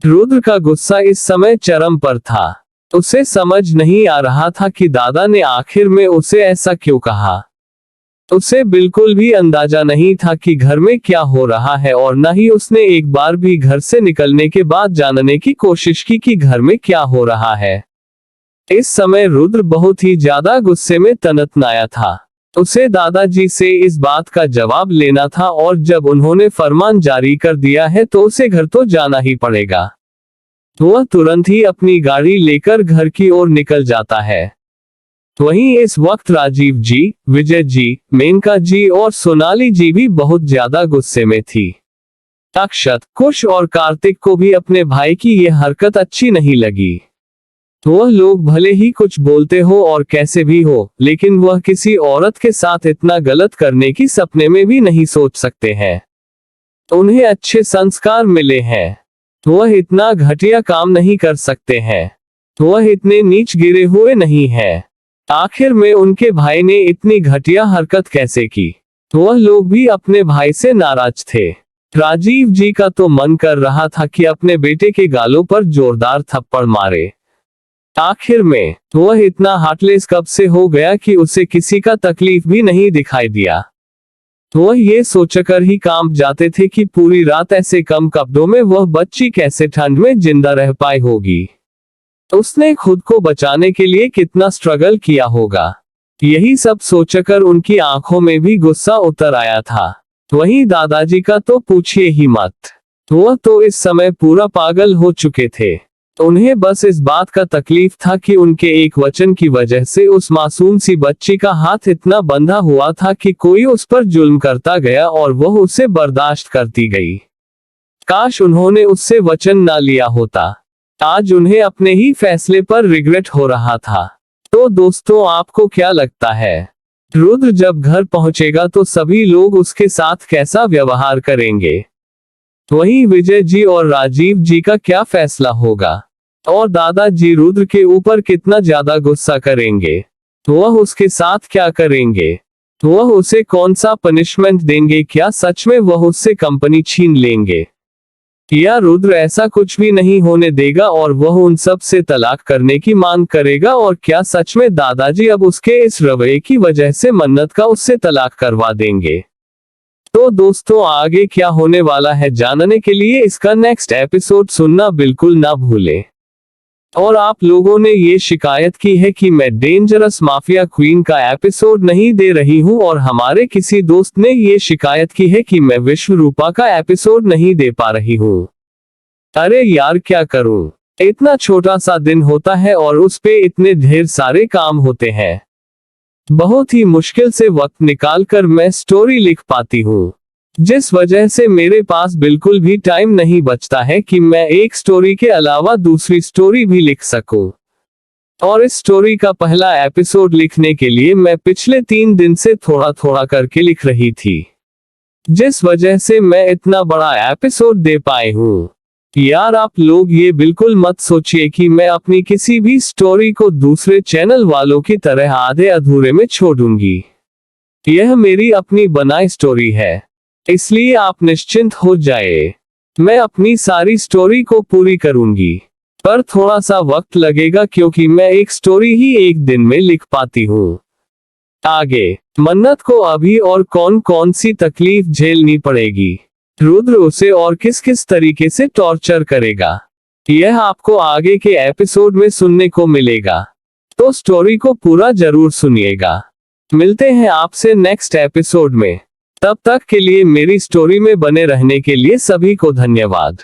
रुद्र का गुस्सा इस समय चरम पर था। उसे समझ नहीं आ रहा था कि दादा ने आखिर में उसे ऐसा क्यों कहा। उसे बिल्कुल भी अंदाजा नहीं था कि घर में क्या हो रहा है और न ही उसने एक बार भी घर से निकलने के बाद जानने की कोशिश की कि घर में क्या हो रहा है। इस समय रुद्र बहुत ही ज्यादा गुस्से में तनतनाया था। उसे दादाजी से इस बात का जवाब लेना था और जब उन्होंने फरमान जारी कर दिया है तो उसे घर तो जाना ही पड़ेगा। वह तुरंत ही अपनी गाड़ी लेकर घर की ओर निकल जाता है। वहीं इस वक्त राजीव जी, विजय जी, मेनका जी और सोनाली जी भी बहुत ज्यादा गुस्से में थी। अक्षत, कुश और कार्तिक को भी अपने भाई की यह हरकत अच्छी नहीं लगी। वह लोग भले ही कुछ बोलते हो और कैसे भी हो, लेकिन वह किसी औरत के साथ इतना गलत करने की सपने में भी नहीं सोच सकते हैं। उन्हें अच्छे संस्कार मिले हैं, वह इतना घटिया काम नहीं कर सकते हैं। वह इतने नीच गिरे हुए नहीं हैं। आखिर में उनके भाई ने इतनी घटिया हरकत कैसे की? वह लोग भी अपने भाई से नाराज थे। राजीव जी का तो मन कर रहा था कि अपने बेटे के गालों पर जोरदार थप्पड़ मारे। आखिर में वह इतना हार्टलेस कब से हो गया कि उसे किसी का तकलीफ भी नहीं दिखाई दिया। वह ये सोचकर ही कांप जाते थे कि पूरी रात ऐसे कम कपड़ों में वह बच्ची कैसे ठंड में जिंदा रह पाई होगी। उसने खुद को बचाने के लिए कितना स्ट्रगल किया होगा। यही सब सोचकर उनकी आंखों में भी गुस्सा उतर आया था। वहीं दादाजी का तो पूछिए ही मत। वह तो इस समय पूरा पागल हो चुके थे। उन्हें बस इस बात का तकलीफ था कि उनके एक वचन की वजह से उस मासूम सी बच्ची का हाथ इतना बंधा हुआ था कि कोई उस पर जुल्म करता गया और वह उसे बर्दाश्त करती गई। काश उन्होंने उससे वचन ना लिया होता। आज उन्हें अपने ही फैसले पर रिग्रेट हो रहा था। तो दोस्तों, आपको क्या लगता है, रुद्र जब घर पहुंचेगा तो सभी लोग उसके साथ कैसा व्यवहार करेंगे? वहीं विजय जी और राजीव जी का क्या फैसला होगा? और दादाजी रुद्र के ऊपर कितना ज्यादा गुस्सा करेंगे? वह उसके साथ क्या करेंगे? वह उसे कौन सा पनिशमेंट देंगे? क्या सच में वह उससे कंपनी छीन लेंगे, या रुद्र ऐसा कुछ भी नहीं होने देगा और वह उन सब से तलाक करने की मांग करेगा? और क्या सच में दादाजी अब उसके इस रवैये की वजह से मन्नत का उससे तलाक करवा देंगे? तो दोस्तों, आगे क्या होने वाला है जानने के लिए इसका नेक्स्ट एपिसोड सुनना बिल्कुल ना भूलें। और आप लोगों ने ये शिकायत की है कि मैं डेंजरस माफिया क्वीन का एपिसोड नहीं दे रही हूँ, और हमारे किसी दोस्त ने ये शिकायत की है कि मैं विश्व रूपा का एपिसोड नहीं दे पा रही हूँ। अरे यार, क्या करूँ, इतना छोटा सा दिन होता है और उस पे इतने ढेर सारे काम होते हैं। बहुत ही मुश्किल से वक्त निकालकर मैं स्टोरी लिख पाती हूँ, जिस वजह से मेरे पास बिल्कुल भी टाइम नहीं बचता है कि मैं एक स्टोरी के अलावा दूसरी स्टोरी भी लिख सकूं। और इस स्टोरी का पहला एपिसोड लिखने के लिए मैं पिछले 3 दिन से थोड़ा थोड़ा करके लिख रही थी, जिस वजह से मैं इतना बड़ा एपिसोड दे पाई हूँ। यार, आप लोग ये बिल्कुल मत सोचिए कि मैं अपनी किसी भी स्टोरी को दूसरे चैनल वालों की तरह आधे अधूरे में छोड़ूंगी। यह मेरी अपनी बनाई स्टोरी है, इसलिए आप निश्चिंत हो जाए। मैं अपनी सारी स्टोरी को पूरी करूंगी, पर थोड़ा सा वक्त लगेगा क्योंकि मैं एक स्टोरी ही एक दिन में लिख पाती हूँ। आगे मन्नत को अभी और कौन कौन सी तकलीफ झेलनी पड़ेगी, रुद्र उसे और किस किस तरीके से टॉर्चर करेगा, यह आपको आगे के एपिसोड में सुनने को मिलेगा। तो स्टोरी को पूरा जरूर सुनिएगा। मिलते हैं आपसे नेक्स्ट एपिसोड में। तब तक के लिए मेरी स्टोरी में बने रहने के लिए सभी को धन्यवाद।